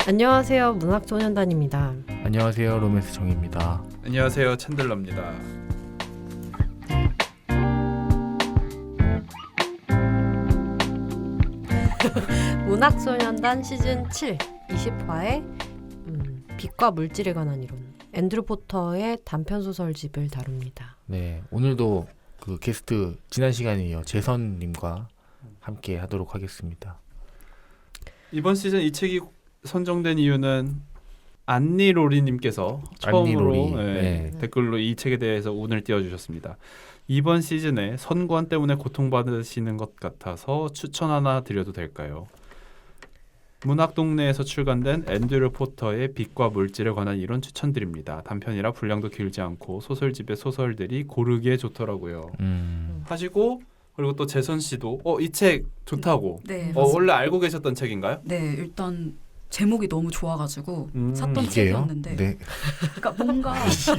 안녕하세요. 문학소년단입니다. 안녕하세요. 로맨스 정입니다. 안녕하세요. 챈들러입니다. 문학소년단 시즌 7 20화의 빛과 물질에 관한 이론, 앤드류 포터의 단편소설집을 다룹니다. 네, 오늘도 그 게스트 지난 시간에 이어 재선님과 함께 하도록 하겠습니다. 이번 시즌 이 책이 선정된 이유는 안니로리님께서 처음으로 댓글로 이 책에 대해서 운을 띄워주셨습니다. 이번 시즌에 선고안 때문에 고통받으시는 것 같아서 추천 하나 드려도 될까요? 문학동네에서 출간된 앤드류 포터의 빛과 물질에 관한 이론 추천드립니다. 단편이라 분량도 길지 않고 소설집의 소설들이 고르기에 좋더라고요. 하시고 그리고 또 재선 씨도 이 책 좋다고. 네, 원래 알고 계셨던 책인가요? 네, 일단 제목이 너무 좋아가지고 샀던 이게요? 책이었는데, 네. 그러니까 뭔가 그래서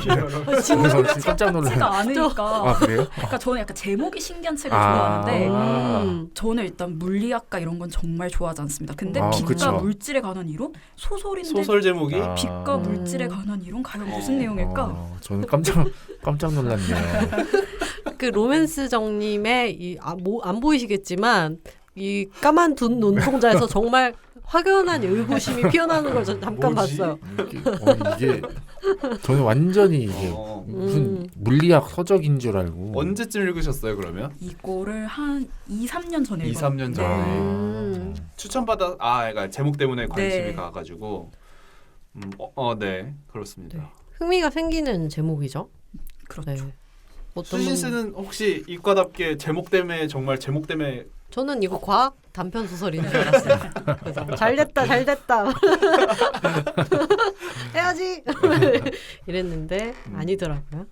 깜짝 놀랐어요. 제가 않으니까. 아 그래요? 그러니까 저는 약간 제목이 신기한 책을 좋아하는데, 아. 저는 일단 물리학과 이런 건 정말 좋아하지 않습니다. 근데 빛과 그쵸. 물질에 관한 이론? 소설인데 소설 제목이 빛과 물질에 관한 이론? 과연 무슨 내용일까? 저는 깜짝 놀랐네요. 그 로맨스 정님의 안 보이시겠지만 이 까만 둔 눈동자에서 정말 확연한 의구심이 피어나는 걸 저 잠깐 뭐지? 봤어요. 이게 저는 완전히 이게 무슨 물리학 서적인 줄 알고. 언제쯤 읽으셨어요 그러면? 이거를 한 2-3년 전에 2-3년 읽었는데, 전에 추천받아 그러니까 제목 때문에 관심이 네. 가가지고 네 그렇습니다. 네. 흥미가 생기는 제목이죠. 그렇죠. 네. 어떤 수진 분- 씨는 혹시 이과답게 제목 때문에 저는 이거 과학 단편 소설인 줄 알았어요. 그래서 잘됐다 해야지 이랬는데 아니더라고요.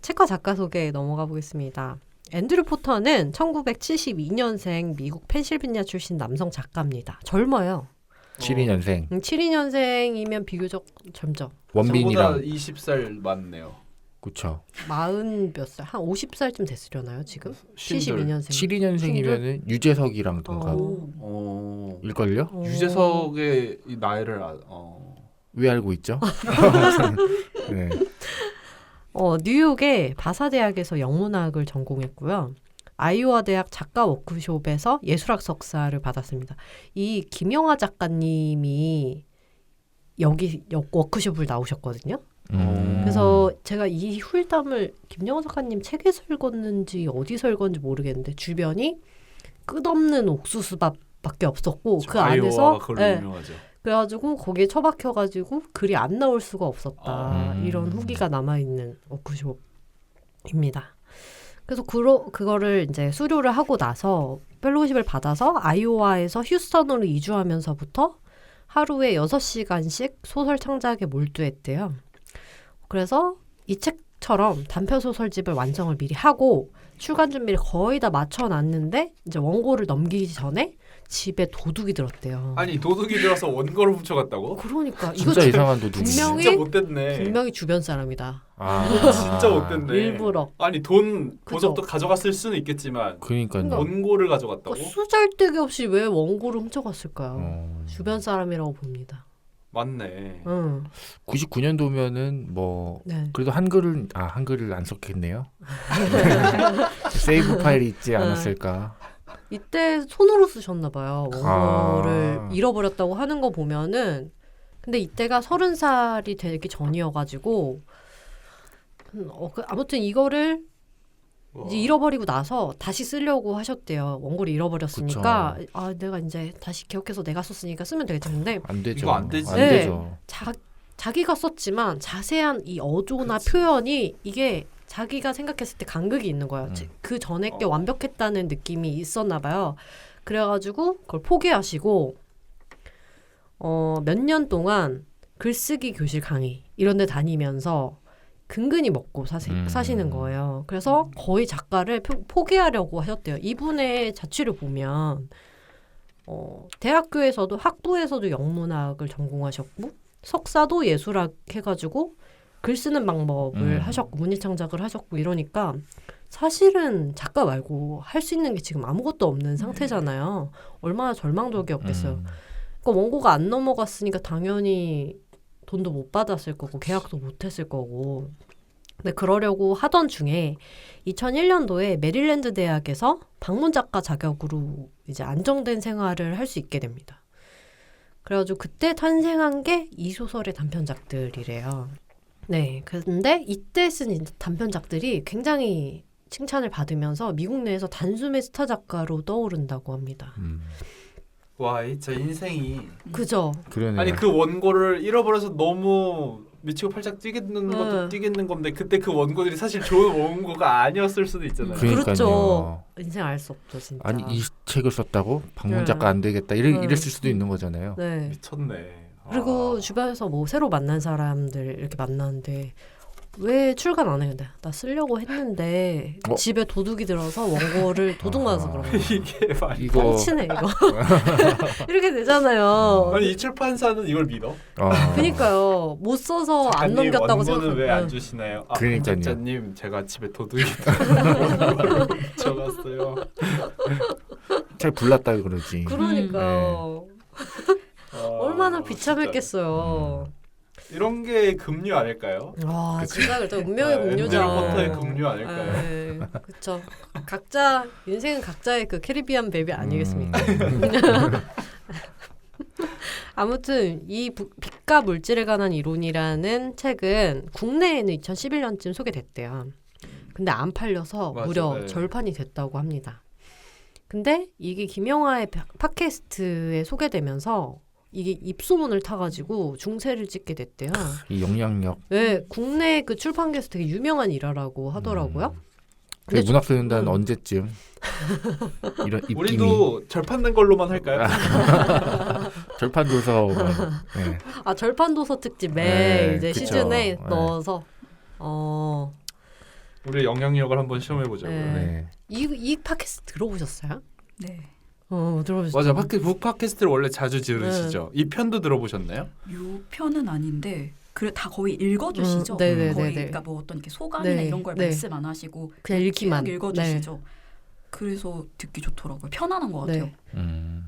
책과 작가 소개 넘어가 보겠습니다. 앤드류 포터는 1972년생 미국 펜실베니아 출신 남성 작가입니다. 젊어요. 72년생 72년생이면 비교적 젊죠. 원빈이랑 저보다 20살 많네요. 그쵸. 40 몇 살? 한 50살쯤 됐으려나요 지금? 쉰들. 72년생. 72년생이면은 유재석이랑 동갑 오. 일걸요? 유재석의 이 나이를 왜 알고 있죠? 네. 뉴욕의 바사 대학에서 영문학을 전공했고요. 아이오와 대학 작가 워크숍에서 예술학 석사를 받았습니다. 이 김영하 작가님이 여기 워크숍을 나오셨거든요. 그래서 제가 이 훌담을 김영하 작가님 책에서 읽었는지 어디서 읽었는지 모르겠는데 주변이 끝없는 옥수수밭밖에 없었고 그 안에서 그걸로 유명하죠. 그래가지고 거기에 처박혀가지고 글이 안 나올 수가 없었다. 이런 후기가 남아있는 워크숍입니다. 그래서 그거를 이제 수료를 하고 나서 펠로우십을 받아서 아이오와에서 휴스턴으로 이주하면서부터 하루에 6시간씩 소설 창작에 몰두했대요. 그래서 이 책처럼 단편 소설집을 완성을 미리 하고 출간 준비를 거의 다 맞춰놨는데 이제 원고를 넘기기 전에 집에 도둑이 들었대요. 아니 도둑이 들어서 원고를 훔쳐갔다고? 그러니까 진짜 이상한 도둑이. 분명히- 진짜 못됐네. 분명히 주변 사람이다. 진짜 못됐네. 일부러. 아니 돈 그죠. 보석도 가져갔을 수는 있겠지만 그러니까요. 원고를 가져갔다고? 그러니까 쓰잘데기 없이 왜 원고를 훔쳐갔을까요? 주변 사람이라고 봅니다. 맞네. 99년도면은 뭐 네. 그래도 한글을 안 썼겠네요. 세이브 파일이 있지 않았을까. 이때 손으로 쓰셨나 봐요. 원고를 아. 잃어버렸다고 하는 거 보면은 근데 이때가 30살이 되기 전이어가지고 아무튼 이거를 이제 잃어버리고 나서 다시 쓰려고 하셨대요. 원고를 잃어버렸으니까 내가 이제 다시 기억해서 내가 썼으니까 쓰면 되겠지. 근데 안 되죠. 이거 안 되지. 안 네. 되죠. 자기가 썼지만 자세한 이 어조나 표현이 이게 자기가 생각했을 때 간극이 있는 거예요. 그 전에 게 완벽했다는 느낌이 있었나 봐요. 그래가지고 그걸 포기하시고 몇 년 동안 글쓰기 교실 강의 이런 데 다니면서 근근히 먹고 사시는 거예요. 그래서 거의 작가를 포기하려고 하셨대요. 이분의 자취를 보면 대학교에서도 학부에서도 영문학을 전공하셨고 석사도 예술학 해가지고 글 쓰는 방법을 하셨고 문예창작을 하셨고 이러니까 사실은 작가 말고 할 수 있는 게 지금 아무것도 없는 상태잖아요. 얼마나 절망적이었겠어요. 원고가 안 넘어갔으니까 당연히 돈도 못 받았을 거고 계약도 못 했을 거고. 근데 그러려고 하던 중에 2001년도에 메릴랜드 대학에서 방문 작가 자격으로 이제 안정된 생활을 할 수 있게 됩니다. 그래가지고 그때 탄생한 게 이 소설의 단편작들이래요. 네, 근데 이때 쓴 단편작들이 굉장히 칭찬을 받으면서 미국 내에서 단숨에 스타 작가로 떠오른다고 합니다. 와, 저 인생이 그죠? 그러네요. 아니 그 원고를 잃어버려서 너무 미치고 팔짝 뛰겠는 것도 뛰겠는 건데 그때 그 원고들이 사실 좋은 원고가 아니었을 수도 있잖아요. 그러니까요. 그렇죠. 인생 알 수 없죠, 진짜. 아니 이 책을 썼다고 방문 작가 안 되겠다 이랬을 수도 있는 거잖아요. 네. 미쳤네. 그리고 주변에서 뭐 새로 만난 사람들 이렇게 만나는데 왜 출간 안 해? 근데 나 쓰려고 했는데 집에 도둑이 들어서 원고를 도둑 맞아서 그런 거야. 이게 말이 이거 뻥치네 이거. 이렇게 되잖아요. 아니 이 출판사는 이걸 믿어? 그니까요. 못 써서 안 작가님, 넘겼다고 원고는 왜 안 생각. 주시나요? 그러니까요. 작자님 제가 집에 도둑이 적었어요. 잘 불났다 그러지. 그러니까요. 얼마나 비참했겠어요. 이런 게 금류 아닐까요? 와 진짜 그렇죠. 운명의 공유죠. 해리포터의 금류 아닐까요? 네, 그렇죠. 각자 인생은 각자의 그 캐리비안 베이비 아니겠습니까? 아무튼 이 빛과 물질에 관한 이론이라는 책은 국내에는 2011년쯤 소개됐대요. 근데 안 팔려서 맞아, 무려 네. 절판이 됐다고 합니다. 근데 이게 김영하의 팟캐스트에 소개되면서 이게 입소문을 타가지고 중세를 찍게 됐대요. 이 영향력. 네, 국내 그 출판계에서 되게 유명한 일화라고 하더라고요. 그 문학소년단 언제쯤 이런 입김이 우리도 절판된 걸로만 할까요? 절판 도서 네. 아 절판 도서 특집에 네, 이제 그쵸. 시즌에 네. 넣어서 우리 영향력을 한번 시험해 보자고요. 네. 네. 이 팟캐스트 들어보셨어요? 네. 들어보셨죠? 맞아, 북 팟캐스트를 원래 자주 들으시죠. 이 편도 들어보셨나요? 요 편은 아닌데 다 거의 읽어주시죠. 네네네네. 거의 그러니까 뭐 어떤 이렇게 소감이나 네, 이런 걸 네. 말씀 안 하시고 그냥 읽기만. 쭉 읽어주시죠. 그래서 듣기 좋더라고요. 편안한 것 같아요. 네.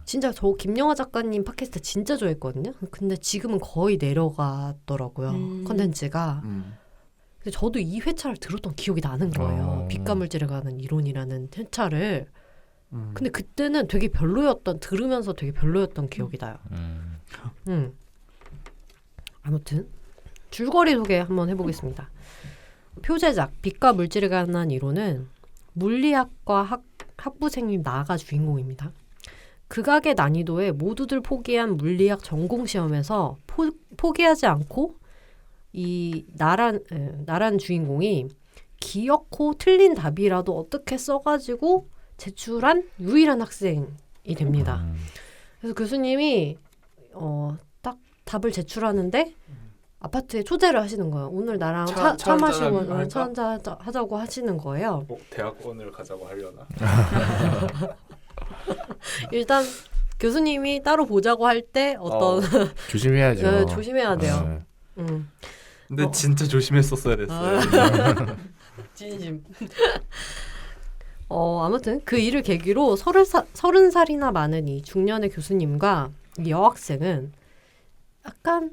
진짜 저 김영하 작가님 팟캐스트 진짜 좋아했거든요. 근데 지금은 거의 내려갔더라고요. 컨텐츠가. 근데 저도 이 회차를 들었던 기억이 나는 거예요. 빛과 물질에 관한 이론이라는 회차를. 근데 그때는 되게 들으면서 되게 별로였던 기억이 나요. 아무튼 줄거리 소개 한번 해보겠습니다. 표제작 빛과 물질에 관한 이론은 물리학과 학부생님 나가 주인공입니다. 극악의 난이도에 모두들 포기한 물리학 전공 시험에서 포기하지 않고 이 나란 주인공이 기어코 틀린 답이라도 어떻게 써가지고 제출한 유일한 학생이 됩니다. 그래서 교수님이 딱 답을 제출하는데 아파트에 초대를 하시는 거예요. 오늘 나랑 차 마시고 차 한잔 하자고 하시는 거예요. 대학원을 가자고 하려나? 일단 교수님이 따로 보자고 할 때 어떤 조심해야죠. 네, 조심해야 돼요. 근데 진짜 조심했었어야 됐어요. 진심. 아무튼 그 일을 계기로 30살이나 많은 이 중년의 교수님과 이 여학생은 약간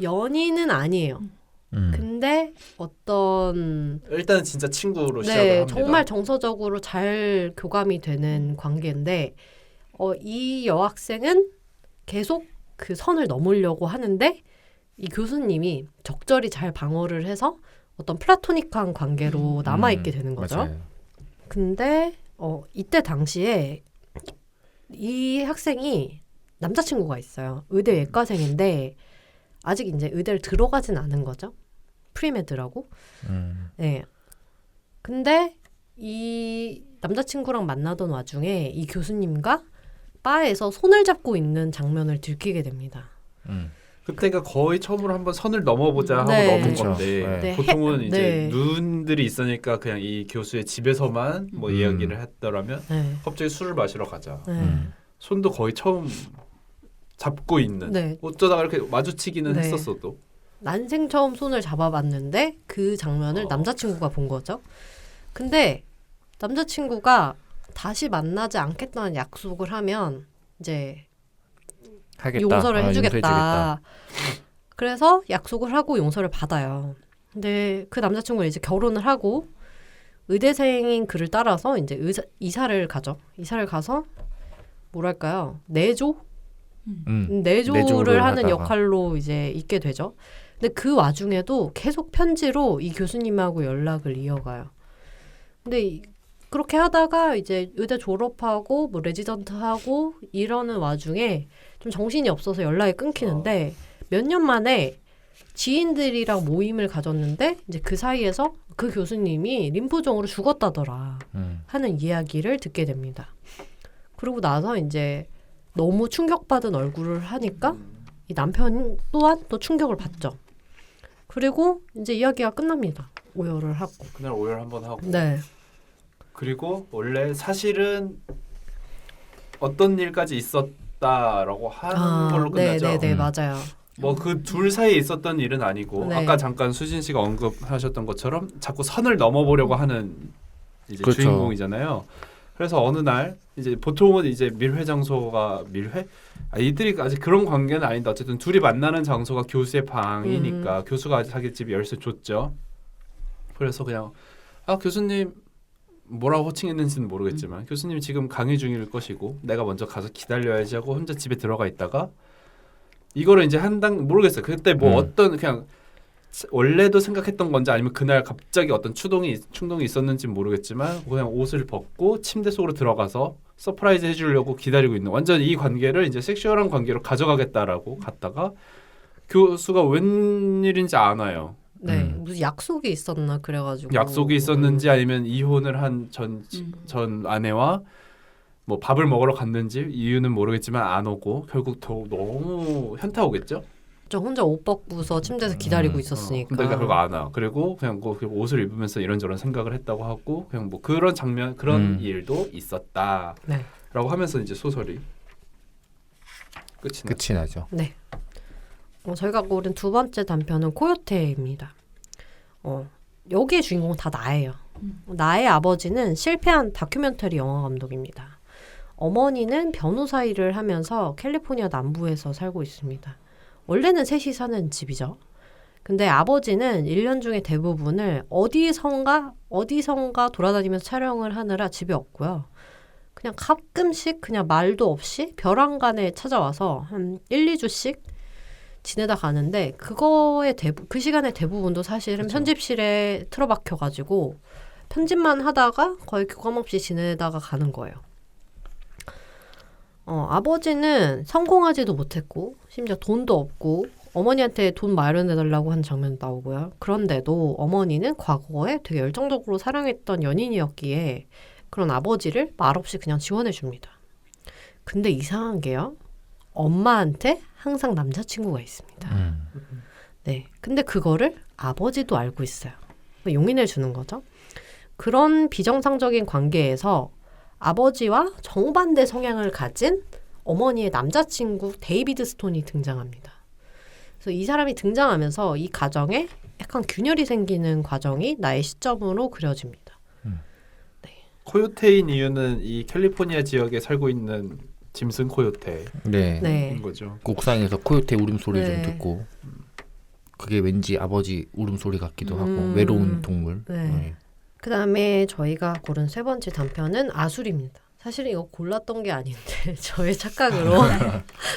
연인은 아니에요. 근데 어떤 일단 진짜 친구로 시작을 합니다. 정말 정서적으로 잘 교감이 되는 관계인데 이 여학생은 계속 그 선을 넘으려고 하는데 이 교수님이 적절히 잘 방어를 해서 어떤 플라토닉한 관계로 남아있게 되는 거죠. 맞아요. 근데 이때 당시에 이 학생이 남자친구가 있어요. 의대 외과생인데 아직 이제 의대를 들어가진 않은 거죠. 프리메드라고. 네. 근데 이 남자친구랑 만나던 와중에 이 교수님과 바에서 손을 잡고 있는 장면을 들키게 됩니다. 그때가 거의 처음으로 한번 선을 넘어보자 하고 네. 넘은 그쵸. 건데 네. 보통은 이제 네. 눈들이 있으니까 그냥 이 교수의 집에서만 뭐 이야기를 했더라면 네. 갑자기 술을 마시러 가자. 네. 손도 거의 처음 잡고 있는. 네. 어쩌다가 이렇게 마주치기는 네. 했었어도. 난생 처음 손을 잡아봤는데 그 장면을 남자친구가 본 거죠. 근데 남자친구가 다시 만나지 않겠다는 약속을 하면 이제 하겠다. 용서를 해주겠다. 용서해주겠다. 그래서 약속을 하고 용서를 받아요. 근데 그 남자친구는 이제 결혼을 하고 의대생인 그를 따라서 이제 이사를 가죠. 이사를 가서 뭐랄까요? 내조를 내조를 하는 하다가. 역할로 이제 있게 되죠. 근데 그 와중에도 계속 편지로 이 교수님하고 연락을 이어가요. 근데 그렇게 하다가 이제 의대 졸업하고 뭐 레지던트 하고 이러는 와중에 좀 정신이 없어서 연락이 끊기는데 몇 년 만에 지인들이랑 모임을 가졌는데 이제 그 사이에서 그 교수님이 림프종으로 죽었다더라 하는 이야기를 듣게 됩니다. 그러고 나서 이제 너무 충격받은 얼굴을 하니까 이 남편 또한 또 충격을 받죠. 그리고 이제 이야기가 끝납니다. 오열을 하고. 그날 오열 한번 하고. 네. 그리고 원래 사실은 어떤 일까지 있었다라고 하는 걸로 끝나죠. 네네네 맞아요. 뭐 그 둘 사이에 있었던 일은 아니고 네. 아까 잠깐 수진 씨가 언급하셨던 것처럼 자꾸 선을 넘어보려고 하는 이제 그렇죠. 주인공이잖아요. 그래서 어느 날 이제 보통은 이제 밀회 장소가 밀회? 이들이 아직 그런 관계는 아닌데 어쨌든 둘이 만나는 장소가 교수의 방이니까 교수가 자기 집 열쇠 줬죠. 그래서 그냥 교수님 뭐라고 호칭했는지는 모르겠지만 교수님 지금 강의 중일 것이고 내가 먼저 가서 기다려야지 하고 혼자 집에 들어가 있다가 이거를 이제 모르겠어요. 그때 뭐 어떤 그냥 원래도 생각했던 건지 아니면 그날 갑자기 어떤 충동이 있었는지 모르겠지만 그냥 옷을 벗고 침대 속으로 들어가서 서프라이즈 해주려고 기다리고 있는 완전 이 관계를 이제 섹슈얼한 관계로 가져가겠다라고 갔다가 교수가 웬일인지 아나요. 네 무슨 약속이 있었나 그래가지고 약속이 있었는지 아니면 이혼을 한 전 아내와 뭐 밥을 먹으러 갔는지 이유는 모르겠지만 안 오고 결국 더 너무 현타 오겠죠. 저 혼자 옷 벗고서 침대에서 기다리고 있었으니까. 근데 결국 안 와. 그리고 그냥 그 옷을 입으면서 이런저런 생각을 했다고 하고 그냥 뭐 그런 장면 그런 일도 있었다라고 네. 하면서 이제 소설이 끝이 나죠. 네. 저희가 고른 두 번째 단편은 코요테입니다. 여기의 주인공은 다 나예요. 나의 아버지는 실패한 다큐멘터리 영화 감독입니다. 어머니는 변호사 일을 하면서 캘리포니아 남부에서 살고 있습니다. 원래는 셋이 사는 집이죠. 근데 아버지는 1년 중에 대부분을 어디선가 돌아다니면서 촬영을 하느라 집에 없고요. 그냥 가끔씩 그냥 말도 없이 벼랑간에 찾아와서 한 1-2주씩 지내다 가는데 그 시간의 대부분도 사실은 그쵸. 편집실에 틀어박혀가지고 편집만 하다가 거의 교감 없이 지내다가 가는 거예요. 아버지는 성공하지도 못했고 심지어 돈도 없고 어머니한테 돈 마련해달라고 하는 장면도 나오고요. 그런데도 어머니는 과거에 되게 열정적으로 사랑했던 연인이었기에 그런 아버지를 말없이 그냥 지원해줍니다. 근데 이상한 게요. 엄마한테 항상 남자친구가 있습니다. 네, 근데 그거를 아버지도 알고 있어요. 용인을 주는 거죠. 그런 비정상적인 관계에서 아버지와 정반대 성향을 가진 어머니의 남자친구 데이비드 스톤이 등장합니다. 그래서 이 사람이 등장하면서 이 가정에 약간 균열이 생기는 과정이 나의 시점으로 그려집니다. 코요테인 이유는 이 캘리포니아 지역에 살고 있는 짐슨 코요테인 네. 거죠. 옥상에서 코요테 울음소리 네. 좀 듣고 그게 왠지 아버지 울음소리 같기도 하고 외로운 동물. 네. 그 다음에 저희가 고른 세 번째 단편은 아술입니다. 사실 이거 골랐던 게 아닌데 저의 착각으로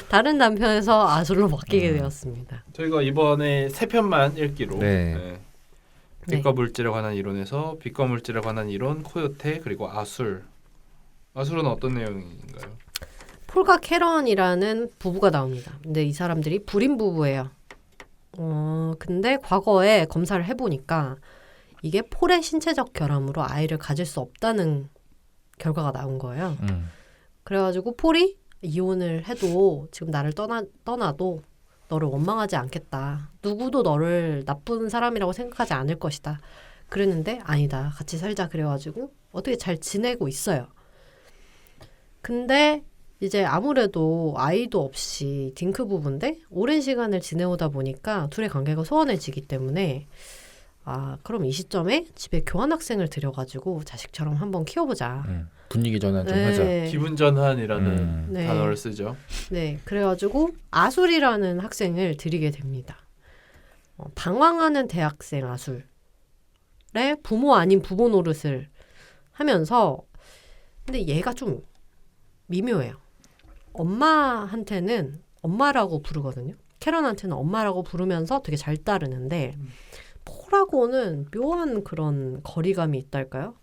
다른 단편에서 아술로 바뀌게 되었습니다. 저희가 이번에 3편만 읽기로 네. 빛과 물질에 관한 이론에서 빛과 물질에 관한 이론, 코요테 그리고 아술. 아술은 어떤 내용인가요? 폴과 캐런이라는 부부가 나옵니다. 근데 이 사람들이 불임 부부예요. 근데 과거에 검사를 해보니까 이게 폴의 신체적 결함으로 아이를 가질 수 없다는 결과가 나온 거예요. 그래가지고 폴이 이혼을 해도 지금 나를 떠나도 너를 원망하지 않겠다. 누구도 너를 나쁜 사람이라고 생각하지 않을 것이다. 그랬는데 아니다. 같이 살자. 그래가지고 어떻게 잘 지내고 있어요. 근데 이제 아무래도 아이도 없이 딩크 부부인데 오랜 시간을 지내오다 보니까 둘의 관계가 소원해지기 때문에 그럼 이 시점에 집에 교환학생을 들여가지고 자식처럼 한번 키워보자. 분위기 전환 좀 네. 하자. 기분 전환이라는 네. 단어를 쓰죠. 네, 그래가지고 아술이라는 학생을 들이게 됩니다. 방황하는 대학생 아술의 부모 아닌 부모 노릇을 하면서, 근데 얘가 좀 미묘해요. 엄마한테는 엄마라고 부르거든요. 캐런한테는 엄마라고 부르면서 되게 잘 따르는데 폴하고는 묘한 그런 거리감이 있달까요?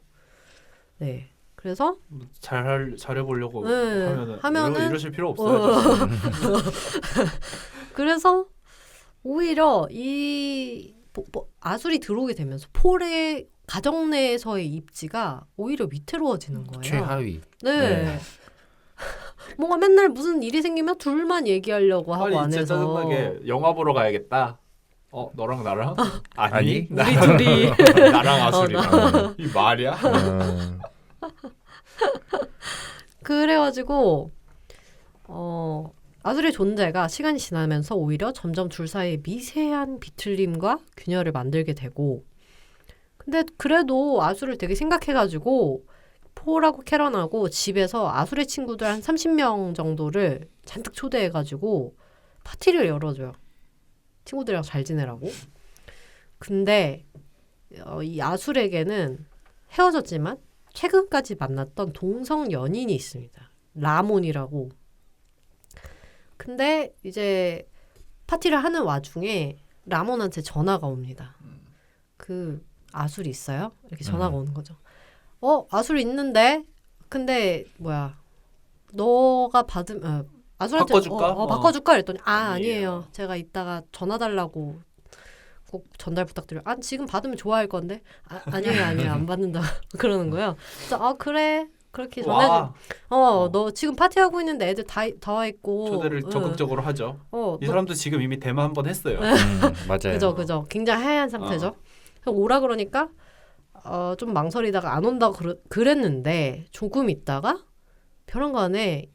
네, 그래서 잘해보려고 네, 하면은 이러실 필요 없어요. 그래서 오히려 이 아술이 들어오게 되면서 폴의 가정 내에서의 입지가 오히려 위태로워지는 거예요. 최하위. 네. 네. 뭔가 맨날 무슨 일이 생기면 둘만 얘기하려고 하고 빨리 진짜 안에서 짜증나게 영화 보러 가야겠다. 너랑 나랑? 아니? 우리 둘이 나랑 아술이랑. 이 말이야? 그래가지고 아술의 존재가 시간이 지나면서 오히려 점점 둘 사이에 미세한 비틀림과 균열을 만들게 되고, 근데 그래도 아술을 되게 생각해가지고 폴하고 캐런하고 집에서 아술의 친구들 한 30명 정도를 잔뜩 초대해가지고 파티를 열어줘요. 친구들이랑 잘 지내라고. 근데 이 아술에게는 헤어졌지만 최근까지 만났던 동성 연인이 있습니다. 라몬이라고. 근데 이제 파티를 하는 와중에 라몬한테 전화가 옵니다. 그 아술이 있어요? 이렇게 전화가 오는 거죠. 아술 있는데 근데 너가 받으면 아술한테 바꿔줄까? 바꿔줄까? 그랬더니 아니에요. 제가 이따가 전화 달라고 꼭 전달 부탁드려요. 지금 받으면 좋아할 건데 아니에요 안 받는다 그러는 거예요. 그래서 그래 그렇게 전해줘. 너 지금 파티하고 있는데 애들 다 와 있고 초대를 적극적으로 하죠. 이 사람도 지금 이미 대화 한번 했어요. 맞아요. 그죠. 굉장히 하얀 상태죠. 그래서 오라 그러니까 좀 망설이다가 안 온다고 그랬는데 조금 있다가 벼랑간에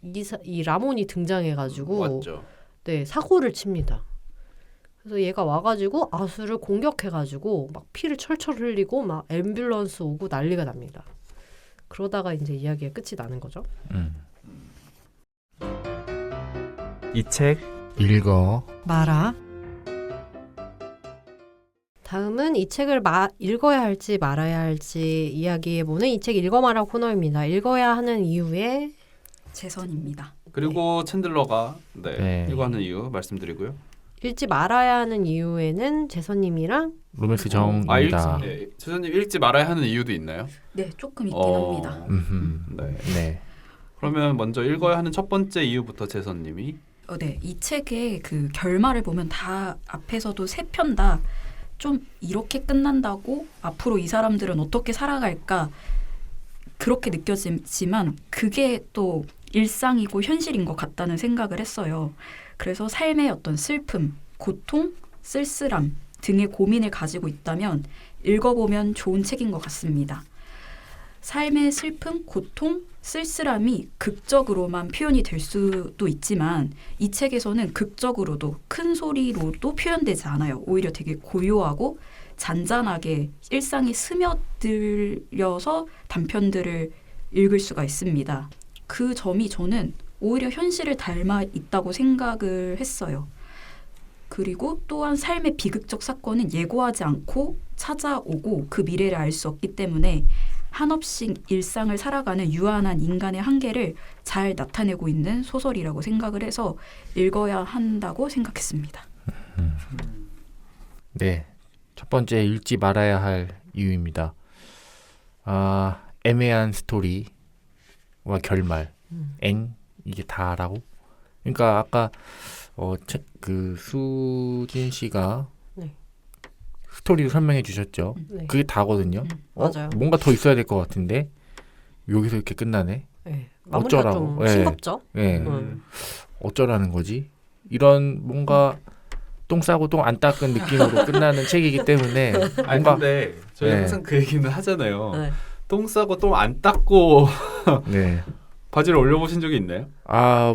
이 라몬이 등장해가지고 맞죠. 네, 사고를 칩니다. 그래서 얘가 와가지고 아술을 공격해가지고 막 피를 철철 흘리고 막 앰뷸런스 오고 난리가 납니다. 그러다가 이제 이야기의 끝이 나는 거죠. 이 책 읽어 마라. 다음은 이 책을 읽어야 할지 말아야 할지 이야기해보는 이 책 읽어마라 코너입니다. 읽어야 하는 이유에 재선입니다. 그리고 챈들러가 네. 이거 하는 이유 말씀드리고요. 읽지 말아야 하는 이유에는 재선님이랑 로맨스 정입니다. 재선님 읽지 말아야 하는 이유도 있나요? 네, 조금 있긴 합니다. 네. 네. 그러면 먼저 읽어야 하는 첫 번째 이유부터 재선님이. 네, 이 책의 그 결말을 보면 다 앞에서도 세 편 다 좀 이렇게 끝난다고 앞으로 이 사람들은 어떻게 살아갈까 그렇게 느껴지지만 그게 또 일상이고 현실인 것 같다는 생각을 했어요. 그래서 삶의 어떤 슬픔, 고통, 쓸쓸함 등의 고민을 가지고 있다면 읽어보면 좋은 책인 것 같습니다. 삶의 슬픔, 고통, 쓸쓸함이 극적으로만 표현이 될 수도 있지만 이 책에서는 극적으로도 큰 소리로도 표현되지 않아요. 오히려 되게 고요하고 잔잔하게 일상이 스며들려서 단편들을 읽을 수가 있습니다. 그 점이 저는 오히려 현실을 닮아 있다고 생각을 했어요. 그리고 또한 삶의 비극적 사건은 예고하지 않고 찾아오고 그 미래를 알 수 없기 때문에 한없이 일상을 살아가는 유한한 인간의 한계를 잘 나타내고 있는 소설이라고 생각을 해서 읽어야 한다고 생각했습니다. 네, 첫 번째 읽지 말아야 할 이유입니다. 애매한 스토리와 결말, 이게 다라고? 그러니까 아까 그 수진 씨가 네. 스토리를 설명해 주셨죠. 네. 그게 다거든요. 맞아요. 뭔가 더 있어야 될 것 같은데 여기서 이렇게 끝나네. 네. 마무리가 어쩌라고. 좀 네. 싱겁죠. 네. 어쩌라는 거지? 이런 뭔가 똥 싸고 똥 안 닦은 느낌으로 끝나는 책이기 때문에 뭔가 근데 저희 네. 항상 그 얘기는 하잖아요. 네. 똥 싸고 똥 안 닦고 네. 바지를 올려보신 적이 있나요?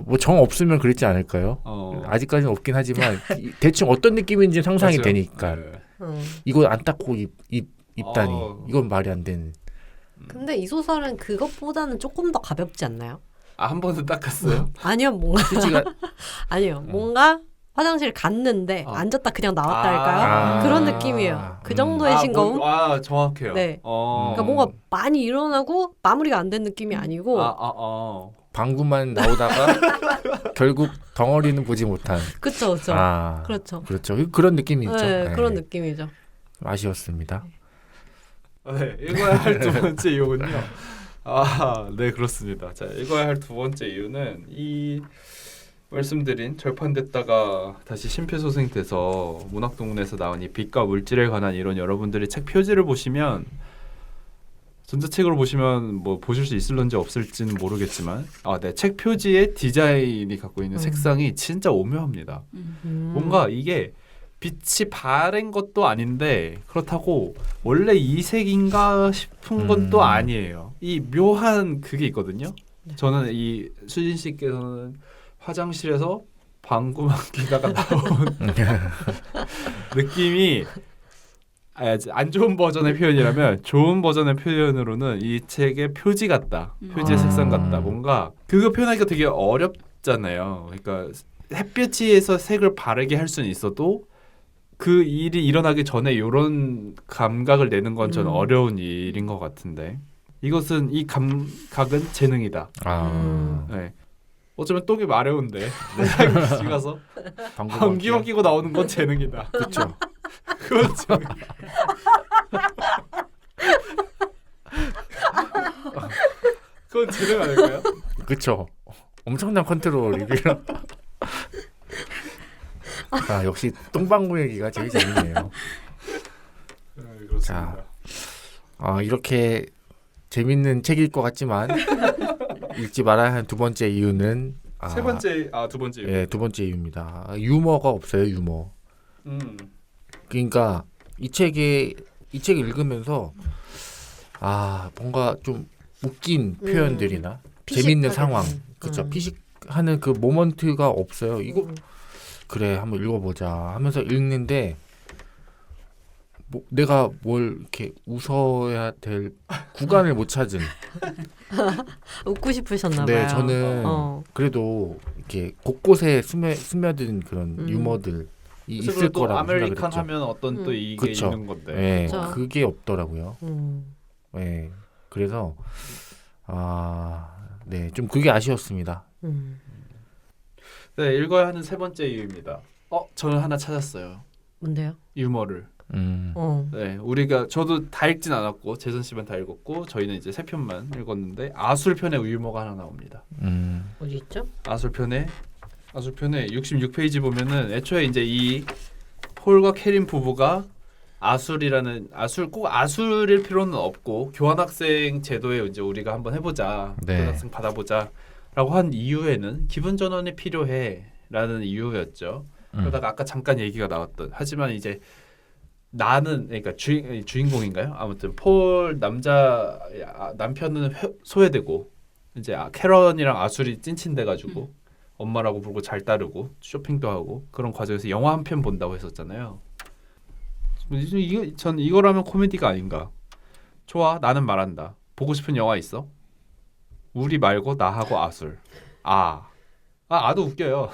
뭐 정 없으면 그랬지 않을까요? 아직까지는 없긴 하지만 대충 어떤 느낌인지 상상이 맞아요. 되니까. 네. 이거 안 닦고 입다니 이건 말이 안 되는. 근데 이 소설은 그것보다는 조금 더 가볍지 않나요? 한 번은 닦았어요? 아니요, 뭔가 휴지가 아니요, 뭔가 화장실 갔는데 앉았다 그냥 나왔다 할까요? 그런 느낌이에요. 그 정도의 싱거움. 정확해요. 네. 그러니까 뭔가 많이 일어나고 마무리가 안 된 느낌이 아니고. 방구만 나오다가 결국 덩어리는 보지 못한. 그렇죠. 그렇죠. 그렇죠. 그런 느낌이 있죠. 네, 그런 느낌이죠. 아쉬웠습니다. 네, 읽어야 할 두 번째 이유는요. 네, 그렇습니다. 자, 읽어야 할 두 번째 이유는 이 말씀드린 절판됐다가 다시 심폐소생돼서 문학동문에서 나온 이 빛과 물질에 관한 이론, 여러분들이 책 표지를 보시면 전자책으로 보시면 뭐 보실 수 있을런지 없을지는 모르겠지만 네, 책 표지의 디자인이 갖고 있는 색상이 진짜 오묘합니다. 뭔가 이게 빛이 바랜 것도 아닌데 그렇다고 원래 이 색인가 싶은 건 또 아니에요. 이 묘한 그게 있거든요. 저는 이 수진 씨께서는 화장실에서 방구만 끼다가 나온 느낌이 안 좋은 버전의 표현이라면 좋은 버전의 표현으로는 이 책의 표지 같다. 표지의 색상 같다. 뭔가 그거 표현하기가 되게 어렵잖아요. 그러니까 햇볕에서 색을 바르게 할 수는 있어도 그 일이 일어나기 전에 이런 감각을 내는 건 저는 어려운 일인 것 같은데 이것은 이 감각은 재능이다. 네. 어쩌면 똥이 마려운데 화장실 가서 방귀만 끼고 나오는 건 재능이다. 그렇죠. 그건 재능. 그건 재능 아닐까요? 그렇죠. 엄청난 컨트롤. 역시 똥방구 얘기가 제일 재밌네요. 그렇습니다. 자, 이렇게 재밌는 책일 것 같지만 읽지 말아야 하는 두 번째 이유는 두 번째 이유. 예, 두 번째 이유입니다. 유머가 없어요, 유머. 그러니까 이 책을 읽으면서 뭔가 좀 웃긴 표현들이나 재밌는 상황, 그렇죠. 피식하는 그 모먼트가 없어요. 이거 그래 한번 읽어보자 하면서 읽는데 내가 뭘 이렇게 웃어야 될 구간을 못 찾은. 웃고 싶으셨나 봐요. 네, 저는 그래도 이렇게 곳곳에 스며든 그런 유머들이 있을 거라고 아메리칸 생각했죠. 하면 어떤 또 이게 그쵸. 있는 건데. 네, 그게 없더라고요. 네, 그래서 네, 좀 그게 아쉬웠습니다. 네, 읽어야 하는 세 번째 이유입니다. 저는 하나 찾았어요. 뭔데요? 유머를. 네, 저도 다 읽진 않았고 재선 씨만 다 읽었고 저희는 이제 3편만 읽었는데 아술편에 유머가 하나 나옵니다. 어디 있죠? 아술편에 66페이지 보면은 애초에 이제 이 폴과 캐린 부부가 꼭 아술일 필요는 없고 교환학생 제도에 이제 우리가 한번 해보자, 교환학생 받아보자라고 한 이유에는 기분 전환이 필요해라는 이유였죠. 그러다가 아까 잠깐 얘기가 나왔던 하지만 이제 나는 그러니까 주인공인가요? 아무튼 폴 남편은 소외되고 이제 캐런이랑 아술이 찐친돼가지고 엄마라고 부르고 잘 따르고 쇼핑도 하고 그런 과정에서 영화 한 편 본다고 했었잖아요. 전 이거라면 코미디가 아닌가. 좋아, 나는 말한다. 보고 싶은 영화 있어? 우리 말고 나하고 아술. 아도 웃겨요.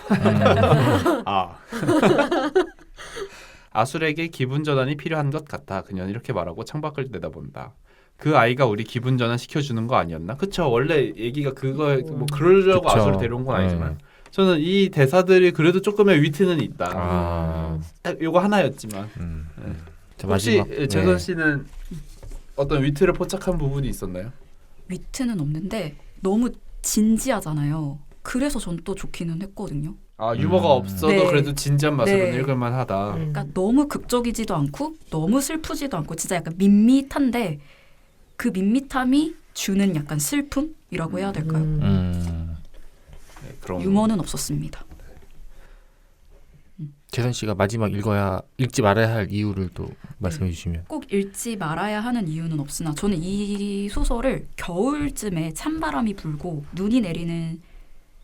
아술에게 기분 전환이 필요한 것 같아. 그녀는 이렇게 말하고 창밖을 내다본다. 그 아이가 우리 기분 전환 시켜주는 거 아니었나? 그쵸. 원래 얘기가 그거 뭐 그러려고 그쵸. 아술을 데려온 건 아니지만 저는 이 대사들이 그래도 조금의 위트는 있다. 요거 하나였지만 혹시 마지막, 재선 씨는 어떤 위트를 포착한 부분이 있었나요? 위트는 없는데 너무 진지하잖아요. 그래서 전 또 좋기는 했거든요. 유머가 없어도 네. 그래도 진지한 맛으로는 네. 읽을만하다. 그러니까 너무 극적이지도 않고 너무 슬프지도 않고 진짜 약간 밋밋한데 그 밋밋함이 주는 약간 슬픔이라고 해야 될까요? 네, 그런 유머는 없었습니다. 재선 씨가 마지막 읽지 말아야 할 이유를 또 말씀해 주시면. 꼭 읽지 말아야 하는 이유는 없으나 저는 이 소설을 겨울쯤에 찬바람이 불고 눈이 내리는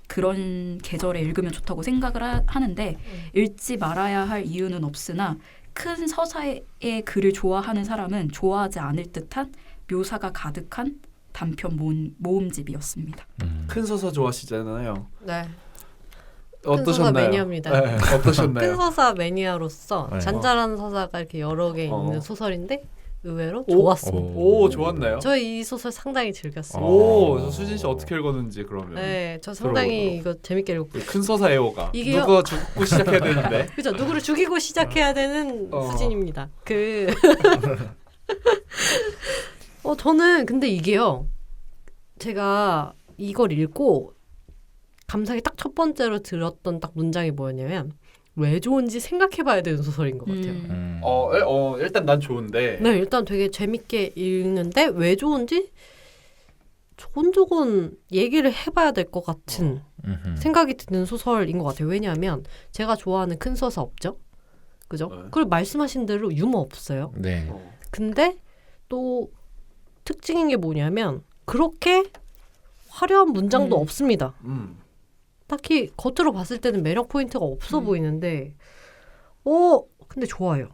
그런 계절에 읽으면 좋다고 생각을 하는데 읽지 말아야 할 이유는 없으나 큰 서사의 글을 좋아하는 사람은 좋아하지 않을 듯한 묘사가 가득한 단편 모음집이었습니다. 큰 서사 좋아하시잖아요. 네. 어떠셨나요? 큰 서사 매니아입니다. 네, 어떠셨나요? 큰 서사 매니아로서 네. 잔잔한 서사가 이렇게 여러 개 있는 어. 소설인데 의외로 오? 좋았습니다. 오, 좋았나요? 저 이 소설 상당히 즐겼어요. 오, 저 수진 씨 어떻게 읽었는지 그러면. 네, 저 상당히 이거 재밌게 읽었고. 큰 서사 애호가. 이게요? 누가 죽고 시작해야 되는데. 그죠? 누구를 죽이고 시작해야 되는 어. 수진입니다. 저는 근데 이게요. 제가 이걸 읽고 감상이 딱 첫 번째로 들었던 딱 문장이 뭐였냐면 왜 좋은지 생각해봐야 되는 소설인 것 같아요. 일단 난 좋은데. 네, 일단 되게 재밌게 읽는데 왜 좋은지 조곤조곤 얘기를 해봐야 될 것 같은 생각이 드는 소설인 것 같아요. 왜냐하면 제가 좋아하는 큰 서사 없죠? 그죠? 네. 그리고 말씀하신 대로 유머 없어요. 네. 어. 근데 또 특징인 게 뭐냐면 그렇게 화려한 문장도 없습니다. 딱히 겉으로 봤을 때는 매력 포인트가 없어 보이는데 근데 좋아요.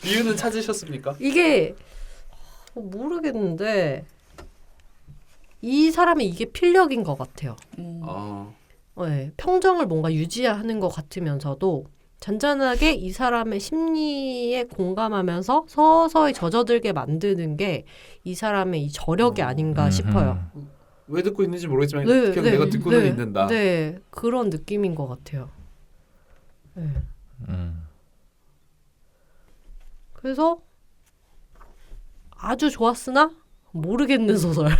이유는 찾으셨습니까? 이게 모르겠는데 이 사람의 이게 필력인 것 같아요. 네, 평정을 뭔가 유지하는 것 같으면서도 잔잔하게 이 사람의 심리에 공감하면서 서서히 젖어들게 만드는 게 이 사람의 이 저력이 아닌가 싶어요. 왜 듣고 있는지 모르겠지만 네, 그냥 네, 내가 듣고는 네, 있는다. 네, 그런 느낌인 것 같아요. 네. 그래서 아주 좋았으나 모르겠는 소설인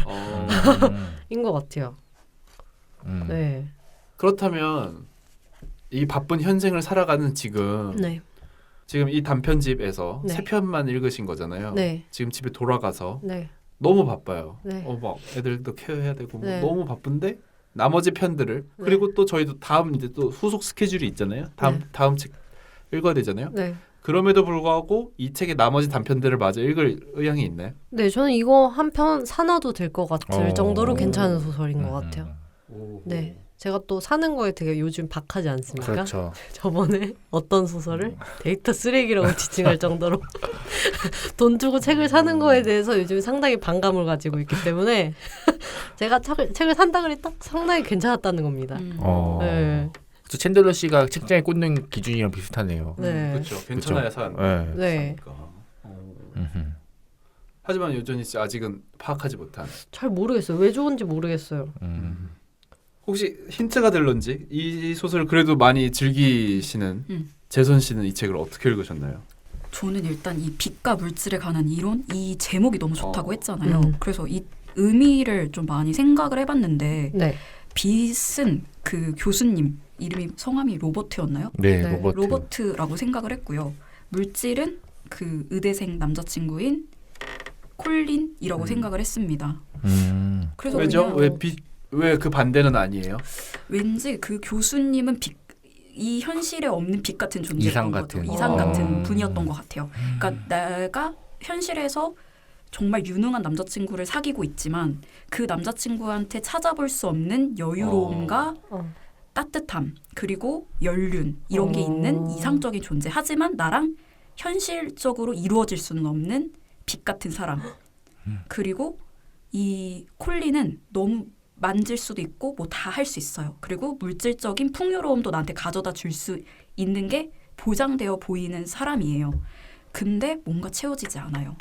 것 같아요. 네. 그렇다면 이 바쁜 현생을 살아가는 지금 네. 지금 이 단편집에서 네. 3편만 읽으신 거잖아요. 네. 지금 집에 돌아가서 네. 너무 바빠요. 네. 막 애들도 케어해야 되고 네. 너무 바쁜데 나머지 편들을 그리고 또 저희도 다음 이제 또 후속 스케줄이 있잖아요. 다음 책 읽어야 되잖아요. 네. 그럼에도 불구하고 이 책의 나머지 단편들을 마저 읽을 의향이 있나요? 네, 저는 이거 한 편 사놔도 될 것 같을 정도로 괜찮은 소설인 것 같아요. 네. 제가 또 사는 거에 되게 요즘 박하지 않습니까? 그렇죠. 저번에 어떤 소설을 데이터 쓰레기라고 지칭할 정도로 돈 주고 책을 사는 거에 대해서 요즘 상당히 반감을 가지고 있기 때문에 제가 책을 산다 그랬다 상당히 괜찮았다는 겁니다. 네. 그래서 챈들러 씨가 책장에 꽂는 기준이랑 비슷하네요. 네. 그렇죠. 괜찮아야 산. 네. 네. 하지만 여전히 아직은 파악하지 못한. 잘 모르겠어요. 왜 좋은지 모르겠어요. 혹시 힌트가 될런지 이 소설을 그래도 많이 즐기시는 재선 씨는 이 책을 어떻게 읽으셨나요? 저는 일단 이 빛과 물질에 관한 이론, 이 제목이 너무 좋다고 했잖아요. 그래서 이 의미를 좀 많이 생각을 해봤는데 네. 빛은 그 교수님 성함이 로버트였나요? 네, 네. 로버트라고 생각을 했고요. 물질은 그 의대생 남자친구인 콜린이라고 생각을 했습니다. 그래서 왜죠? 왜 그 반대는 아니에요? 왠지 그 교수님은 이 현실에 없는 빛 같은 존재였던 이상 것 같은. 같아요. 이상 같은 분이었던 것 같아요. 그러니까 내가 현실에서 정말 유능한 남자친구를 사귀고 있지만 그 남자친구한테 찾아볼 수 없는 여유로움과 따뜻함 그리고 연륜 이런 게 있는 이상적인 존재. 하지만 나랑 현실적으로 이루어질 수는 없는 빛 같은 사람. 그리고 이 콜린은 너무 만질 수도 있고 뭐 다 할 수 있어요. 그리고 물질적인 풍요로움도 나한테 가져다 줄 수 있는 게 보장되어 보이는 사람이에요. 근데 뭔가 채워지지 않아요.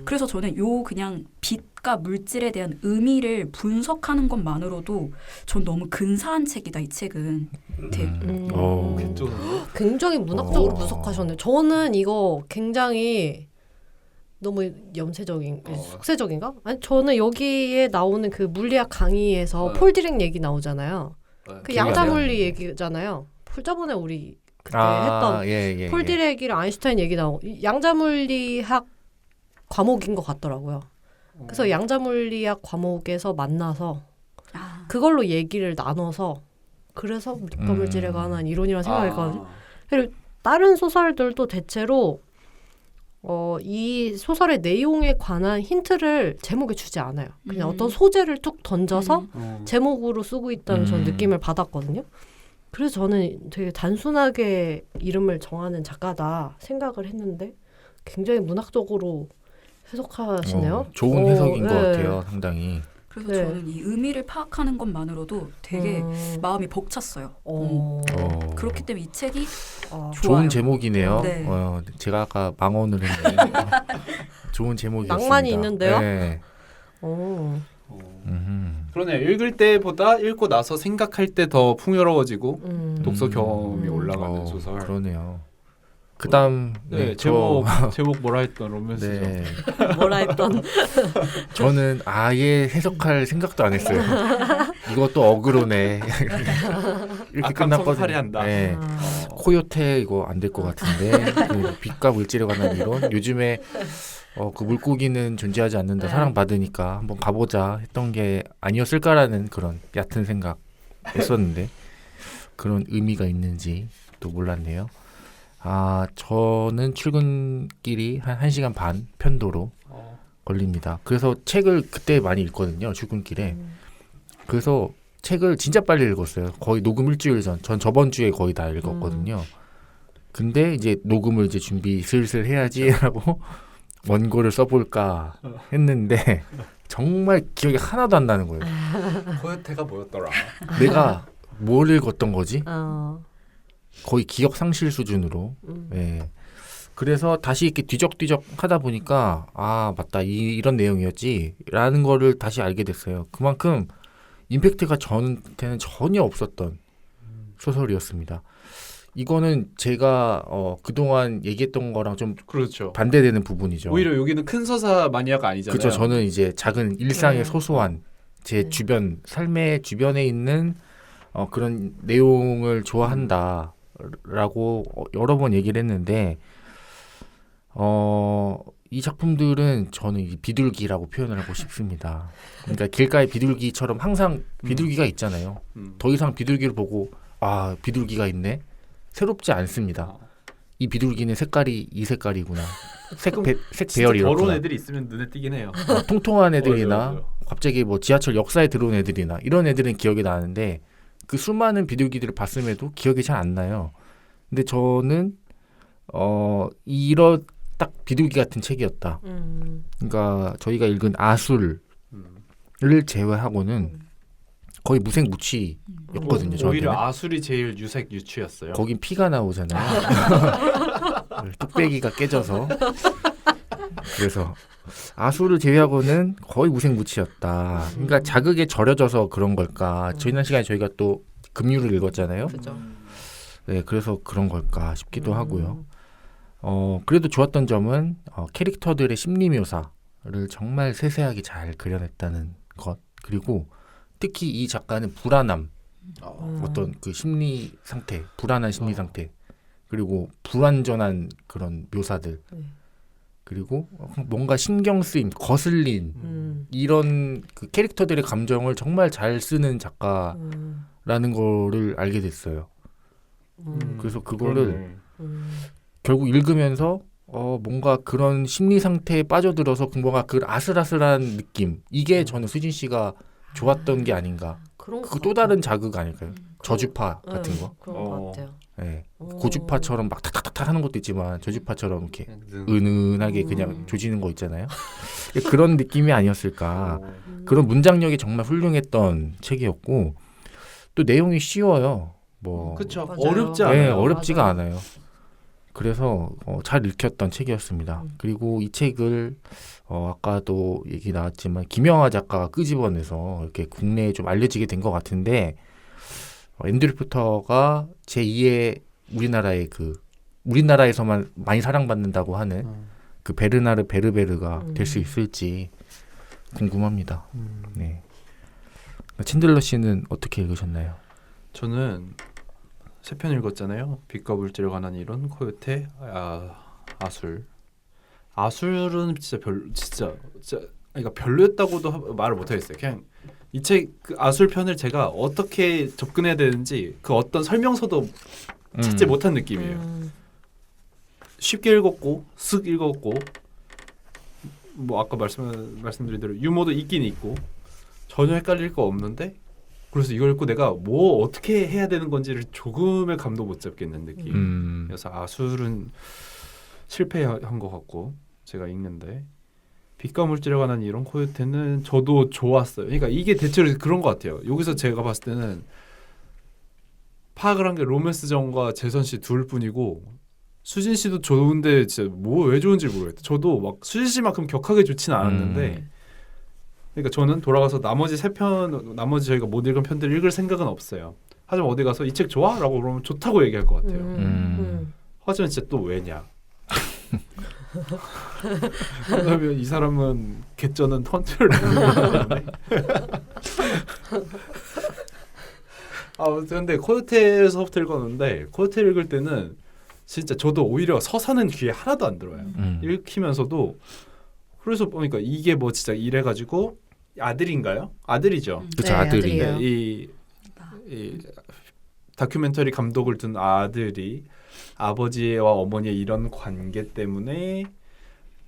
그래서 저는 그냥 빛과 물질에 대한 의미를 분석하는 것만으로도 전 너무 근사한 책이다. 이 책은. 굉장히 문학적으로 분석하셨네요. 저는 이거 굉장히 너무 염세적인, 속세적인가? 아니 저는 여기에 나오는 그 물리학 강의에서 폴 디렉 얘기 나오잖아요. 그 양자물리 얘기잖아요. 저번에 우리 그때 했던 폴 디렉이랑 아인슈타인 얘기 나오고 양자물리학 과목인 것 같더라고요. 그래서 양자물리학 과목에서 만나서 그걸로 얘기를 나눠서 그래서 빛과 물질에 관한 이론이라는 생각했거든요. 그리고 다른 소설들도 대체로 이 소설의 내용에 관한 힌트를 제목에 주지 않아요. 그냥 어떤 소재를 툭 던져서 제목으로 쓰고 있다는 전 느낌을 받았거든요. 그래서 저는 되게 단순하게 이름을 정하는 작가다 생각을 했는데 굉장히 문학적으로 해석하시네요. 좋은 해석인 것 네. 같아요, 상당히. 그래서 네. 저는 이 의미를 파악하는 것만으로도 되게 마음이 벅찼어요. 그렇기 때문에 이 책이 아, 좋아요. 좋은 제목이네요. 네. 제가 아까 망언을 했는데 좋은 제목이었습니다. 낭만이 있는데요? 네. 오. 그러네요. 읽을 때보다 읽고 나서 생각할 때 더 풍요로워지고 독서 경험이 올라가는 어, 소설. 그러네요. 그다음 네, 저- 제목 뭐라 했던 로맨스죠. 네, 뭐라 했던 저는 아예 해석할 생각도 안 했어요. 이것도 어그로네. 이렇게 감성 끝났거든요. 살해한다. 네. 아, 코요테 이거 안 될 것 같은데 그 빛과 물질에 관한 이론 요즘에 그 물고기는 존재하지 않는다 네. 사랑받으니까 한번 가보자 했던 게 아니었을까라는 그런 얕은 생각 했었는데 그런 의미가 있는지 또 몰랐네요. 저는 출근길이 한 1시간 반 편도로 걸립니다. 그래서 책을 그때 많이 읽거든요. 출근길에. 그래서 책을 진짜 빨리 읽었어요. 거의 녹음 일주일 전. 전 저번 주에 거의 다 읽었거든요. 근데 이제 녹음을 이제 준비 슬슬 해야지라고 원고를 써볼까 했는데 정말 기억이 하나도 안 나는 거예요. 코요테가 뭐였더라? 내가 뭘 읽었던 거지? 거의 기억 상실 수준으로. 예. 그래서 다시 이렇게 뒤적뒤적 하다 보니까 맞다 이런 내용이었지라는 거를 다시 알게 됐어요. 그만큼 임팩트가 저한테는 전혀 없었던 소설이었습니다. 이거는 제가 그동안 얘기했던 거랑 좀 그렇죠. 반대되는 부분이죠. 오히려 여기는 큰 서사 마니아가 아니잖아요. 그렇죠. 저는 이제 작은 일상의 네. 소소한 제 네. 주변 삶의 주변에 있는 그런 내용을 좋아한다라고 여러 번 얘기를 했는데 이 작품들은 저는 이 비둘기라고 표현을 하고 싶습니다. 그러니까 길가에 비둘기처럼 항상 비둘기가 있잖아요. 더 이상 비둘기를 보고 비둘기가 있네. 새롭지 않습니다. 이 비둘기는 색깔이 이 색깔이구나. 색 배열이 더러운 이렇구나. 애들이 있으면 눈에 띄긴 해요. 통통한 애들이나 맞아요. 갑자기 뭐 지하철 역사에 들어온 애들이나 이런 애들은 기억이 나는데 그 수많은 비둘기들을 봤음에도 기억이 잘 안 나요. 근데 저는 이런 딱 비둘기 같은 책이었다. 그러니까 저희가 읽은 아술을 제외하고는 거의 무색무취였거든요. 오히려 저한테는. 아술이 제일 유치였어요. 거긴 피가 나오잖아요. 뚝배기가 깨져서. 그래서 아수를 제외하고는 거의 무색무취였다. 그러니까 자극에 절여져서 그런 걸까. 지난 시간에 저희가 또 금유를 읽었잖아요. 그죠. 네, 그래서 그런 걸까 싶기도 하고요. 그래도 좋았던 점은 캐릭터들의 심리 묘사를 정말 세세하게 잘 그려냈다는 것. 그리고 특히 이 작가는 불안함, 어떤 그 심리 상태, 불안한 심리 상태, 그리고 불완전한 그런 묘사들, 그리고 뭔가 신경 쓰임, 거슬린 이런 그 캐릭터들의 감정을 정말 잘 쓰는 작가라는 거를 알게 됐어요. 그래서 그거를 결국 읽으면서 뭔가 그런 심리 상태에 빠져들어서 뭔가 그 아슬아슬한 느낌, 이게 저는 수진 씨가 좋았던 게 아닌가. 그런 그 또 다른 자극 아닐까요? 저주파 같은 거. 그런 것 같아요. 네. 고주파처럼 막 탁탁탁 하는 것도 있지만 저주파처럼 이렇게 음. 은은하게 그냥 조지는 거 있잖아요. 그런 느낌이 아니었을까. 그런 문장력이 정말 훌륭했던 책이었고 또 내용이 쉬워요. 뭐 그렇죠. 맞아요. 어렵지 네, 않아요. 어렵지가 맞아요. 않아요. 그래서 잘 읽혔던 책이었습니다. 그리고 이 책을 아까도 얘기 나왔지만 김영하 작가가 끄집어내서 이렇게 국내에 좀 알려지게 된 것 같은데 앤드류 포터가 제2의 우리나라에서만 많이 사랑받는다고 하는 그 베르나르 베르베르가 될 수 있을지 궁금합니다. 네. 챈들러 씨는 어떻게 읽으셨나요? 저는 3편 읽었잖아요. 빛과 물질에 관한 이론, 코요테, 아술. 아술은 진짜 그러니까 별로였다고도 말을 못 하겠어요. 그냥 이 책 그 아술 편을 제가 어떻게 접근해야 되는지 그 어떤 설명서도 찾지 못한 느낌이에요. 쉽게 읽었고 쓱 읽었고 뭐 아까 말씀드린 대로 유머도 있긴 있고 전혀 헷갈릴 거 없는데 그래서 이걸 읽고 내가 뭐 어떻게 해야 되는 건지를 조금의 감도 못 잡겠는 느낌. 그래서 술은 실패한 것 같고 제가 읽는데 빛과 물질에 관한 이론 코요테는 저도 좋았어요. 그러니까 이게 대체로 그런 것 같아요. 여기서 제가 봤을 때는 파악을 한 게 로맨스정과 재선 씨 둘뿐이고 수진 씨도 좋은데 진짜 뭐 왜 좋은지 모르겠다. 저도 막 수진 씨만큼 격하게 좋지는 않았는데 그러니까 저는 돌아가서 나머지 나머지 저희가 못 읽은 편들을 읽을 생각은 없어요. 하지만 어디 가서 이 책 좋아? 라고 그러면 좋다고 얘기할 것 같아요. 하지만 진짜 또 왜냐? 왜냐면 이 사람은 개쩌는 턴트를 아무튼 근데 코요테에서부터 읽었는데 코요테 읽을 때는 진짜 저도 오히려 서사는 귀에 하나도 안 들어요. 읽히면서도 그래서 보니까 이게 뭐 진짜 이래가지고 아들인가요? 아들이죠. 그렇죠. 네, 아들이. 아들이에요. 이 다큐멘터리 감독을 둔 아들이 아버지와 어머니의 이런 관계 때문에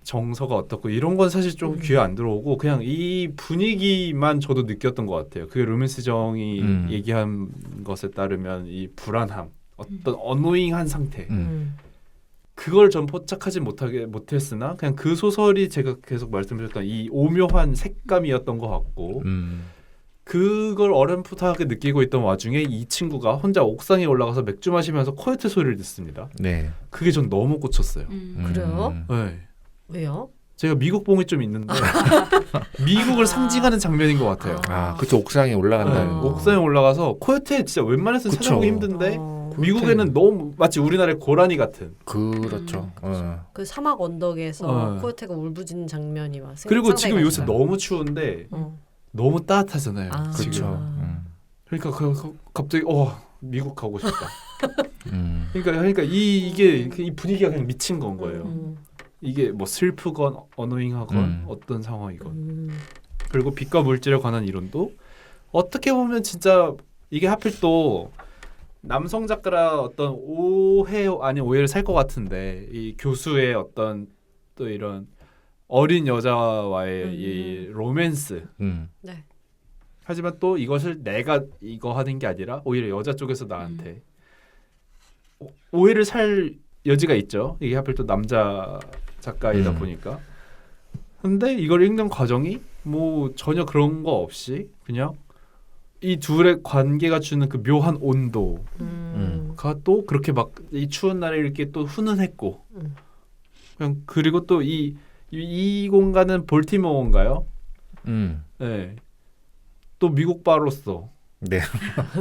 정서가 어떻고 이런 건 사실 좀 귀에 안 들어오고 그냥 이 분위기만 저도 느꼈던 것 같아요. 그게 로맨스정이 얘기한 것에 따르면 이 불안함, 어떤 어노잉한 상태 그걸 전 포착하지 못했으나 그냥 그 소설이 제가 계속 말씀드렸던 이 오묘한 색감이었던 것 같고 그걸 어렴풋하게 느끼고 있던 와중에 이 친구가 혼자 옥상에 올라가서 맥주 마시면서 코요테 소리를 듣습니다. 네. 그게 전 너무 꽂혔어요. 그래요? 네. 왜요? 제가 미국 봉이 좀 있는데 미국을 상징하는 장면인 것 같아요. 그쵸. 옥상에 올라간다는 거. 옥상에 올라가서 코요테 진짜 웬만해서 그쵸. 찾아보기 힘든데 미국에는 너무 마치 우리나라의 고라니 같은. 그렇죠. 그 사막 언덕에서 어. 코요테가 울부짖는 장면이 막 그리고 상상이 지금 요새 가시나요? 너무 추운데 너무 따뜻하잖아요. 지금. 그렇죠. 그러니까 갑자기 미국 가고 싶다. 그러니까 이게 이 분위기가 그냥 미친 건 거예요. 이게 뭐 슬프건 어노잉하건 어떤 상황이건. 그리고 빛과 물질에 관한 이론도 어떻게 보면 진짜 이게 하필 또 남성 작가라 어떤 오해를 살 것 같은데 이 교수의 어떤 또 이런 어린 여자와의 이 로맨스. 네. 하지만 또 이것을 내가 이거 하는 게 아니라 오히려 여자 쪽에서 나한테 오해를 살 여지가 있죠. 이게 하필 또 남자 작가이다 보니까. 근데 이걸 읽는 과정이 뭐 전혀 그런 거 없이 그냥 이 둘의 관계가 주는 그 묘한 온도가 또 그렇게 막 이 추운 날에 이렇게 또 훈훈했고 그냥 그리고 또 이 공간은 볼티모어인가요? 네. 또 미국 바로서 네.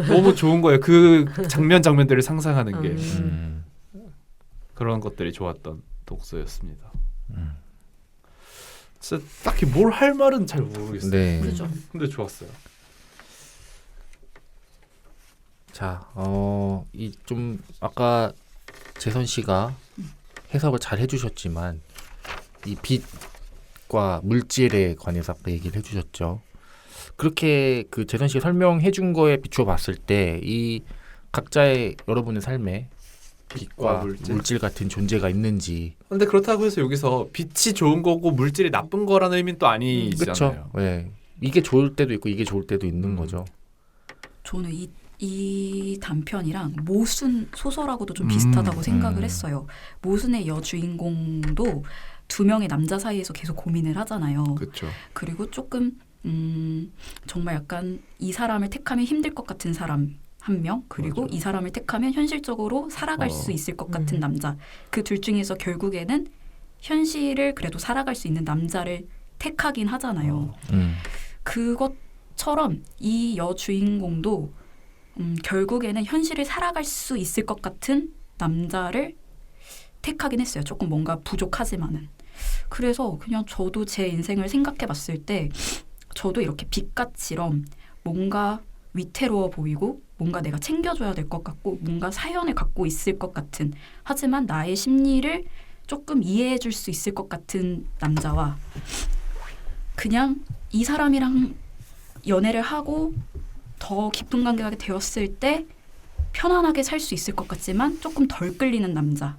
너무 좋은 거예요. 그 장면들을 상상하는 게 그런 것들이 좋았던 독서였습니다. 진짜 딱히 뭘 할 말은 잘 모르겠어요. 네. 그죠. 근데 좋았어요. 자, 이 좀 아까 재선 씨가 해석을 잘 해주셨지만 이 빛과 물질에 관해서 아까 얘기를 해주셨죠. 그렇게 그 재선 씨가 설명해준 거에 비추어 봤을 때 이 각자의 여러분의 삶에 빛과 물질 같은 존재가 있는지. 근데 그렇다고 해서 여기서 빛이 좋은 거고 물질이 나쁜 거라는 의미는 또 아니잖아요. 그렇죠. 네. 이게 좋을 때도 있고 이게 좋을 때도 있는 거죠. 저는 이 단편이랑 모순 소설하고도 좀 비슷하다고 생각을 했어요. 모순의 여주인공도 두 명의 남자 사이에서 계속 고민을 하잖아요. 그렇죠. 그리고 조금 정말 약간 이 사람을 택하면 힘들 것 같은 사람 한 명, 그리고 맞아. 이 사람을 택하면 현실적으로 살아갈 수 있을 것 같은 남자. 그 둘 중에서 결국에는 현실을 그래도 살아갈 수 있는 남자를 택하긴 하잖아요. 그것처럼 이 여주인공도 결국에는 현실을 살아갈 수 있을 것 같은 남자를 택하긴 했어요. 조금 뭔가 부족하지만은. 그래서 그냥 저도 제 인생을 생각해 봤을 때 저도 이렇게 빛같이럼 뭔가 위태로워 보이고 뭔가 내가 챙겨줘야 될 것 같고 뭔가 사연을 갖고 있을 것 같은 하지만 나의 심리를 조금 이해해 줄 수 있을 것 같은 남자와 그냥 이 사람이랑 연애를 하고 더 깊은 관계가 되었을 때 편안하게 살 수 있을 것 같지만 조금 덜 끌리는 남자.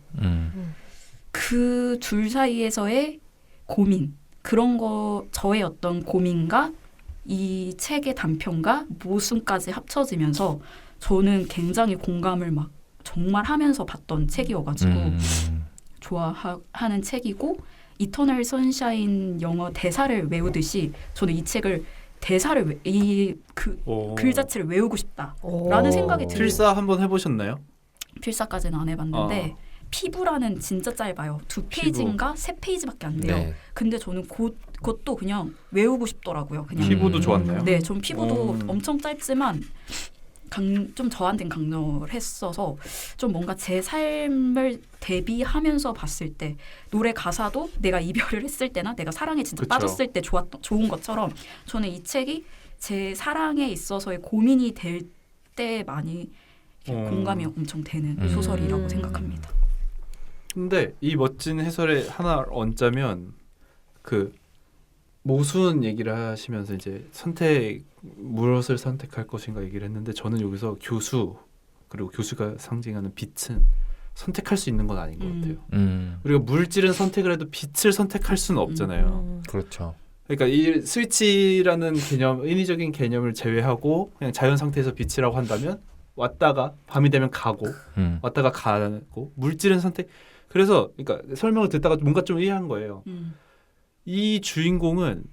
그 둘 사이에서의 고민, 그런 거 저의 어떤 고민과 이 책의 단편과 모순까지 합쳐지면서 저는 굉장히 공감을 막 정말 하면서 봤던 책이어가지고 좋아하는 책이고 이터널 선샤인 영어 대사를 외우듯이 저는 이 책을 대사를 글 자체를 외우고 싶다라는 생각이 들어요. 필사 한번 해보셨나요? 필사까지는 안 해봤는데 피부라는 진짜 짧아요. 2페이지인가 3페이지밖에 안 돼요. 네. 근데 저는 그것도 그냥 외우고 싶더라고요. 그냥. 피부도 좋았나요? 네, 전 피부도 엄청 짧지만 좀 저한테는 강렬했어서 좀 뭔가 제 삶을 대비하면서 봤을 때 노래 가사도 내가 이별을 했을 때나 내가 사랑에 진짜 그쵸. 빠졌을 때 좋은 것처럼 저는 이 책이 제 사랑에 있어서의 고민이 될 때 많이 공감이 엄청 되는 소설이라고 생각합니다. 근데 이 멋진 해설에 하나 얹자면 그 모순 얘기를 하시면서 이제 무엇을 선택할 것인가 얘기를 했는데 저는 여기서 교수 그리고 교수가 상징하는 빛은 선택할 수 있는 건 아닌 것 같아요. 우리가 물질은 선택을 해도 빛을 선택할 수는 없잖아요. 그렇죠. 그러니까 이 스위치라는 개념, 인위적인 개념을 제외하고 그냥 자연 상태에서 빛이라고 한다면 왔다가 밤이 되면 가고 왔다가 가고 물질은 선택. 그래서 그러니까 설명을 듣다가 뭔가 좀 의아한 거예요. 이 주인공은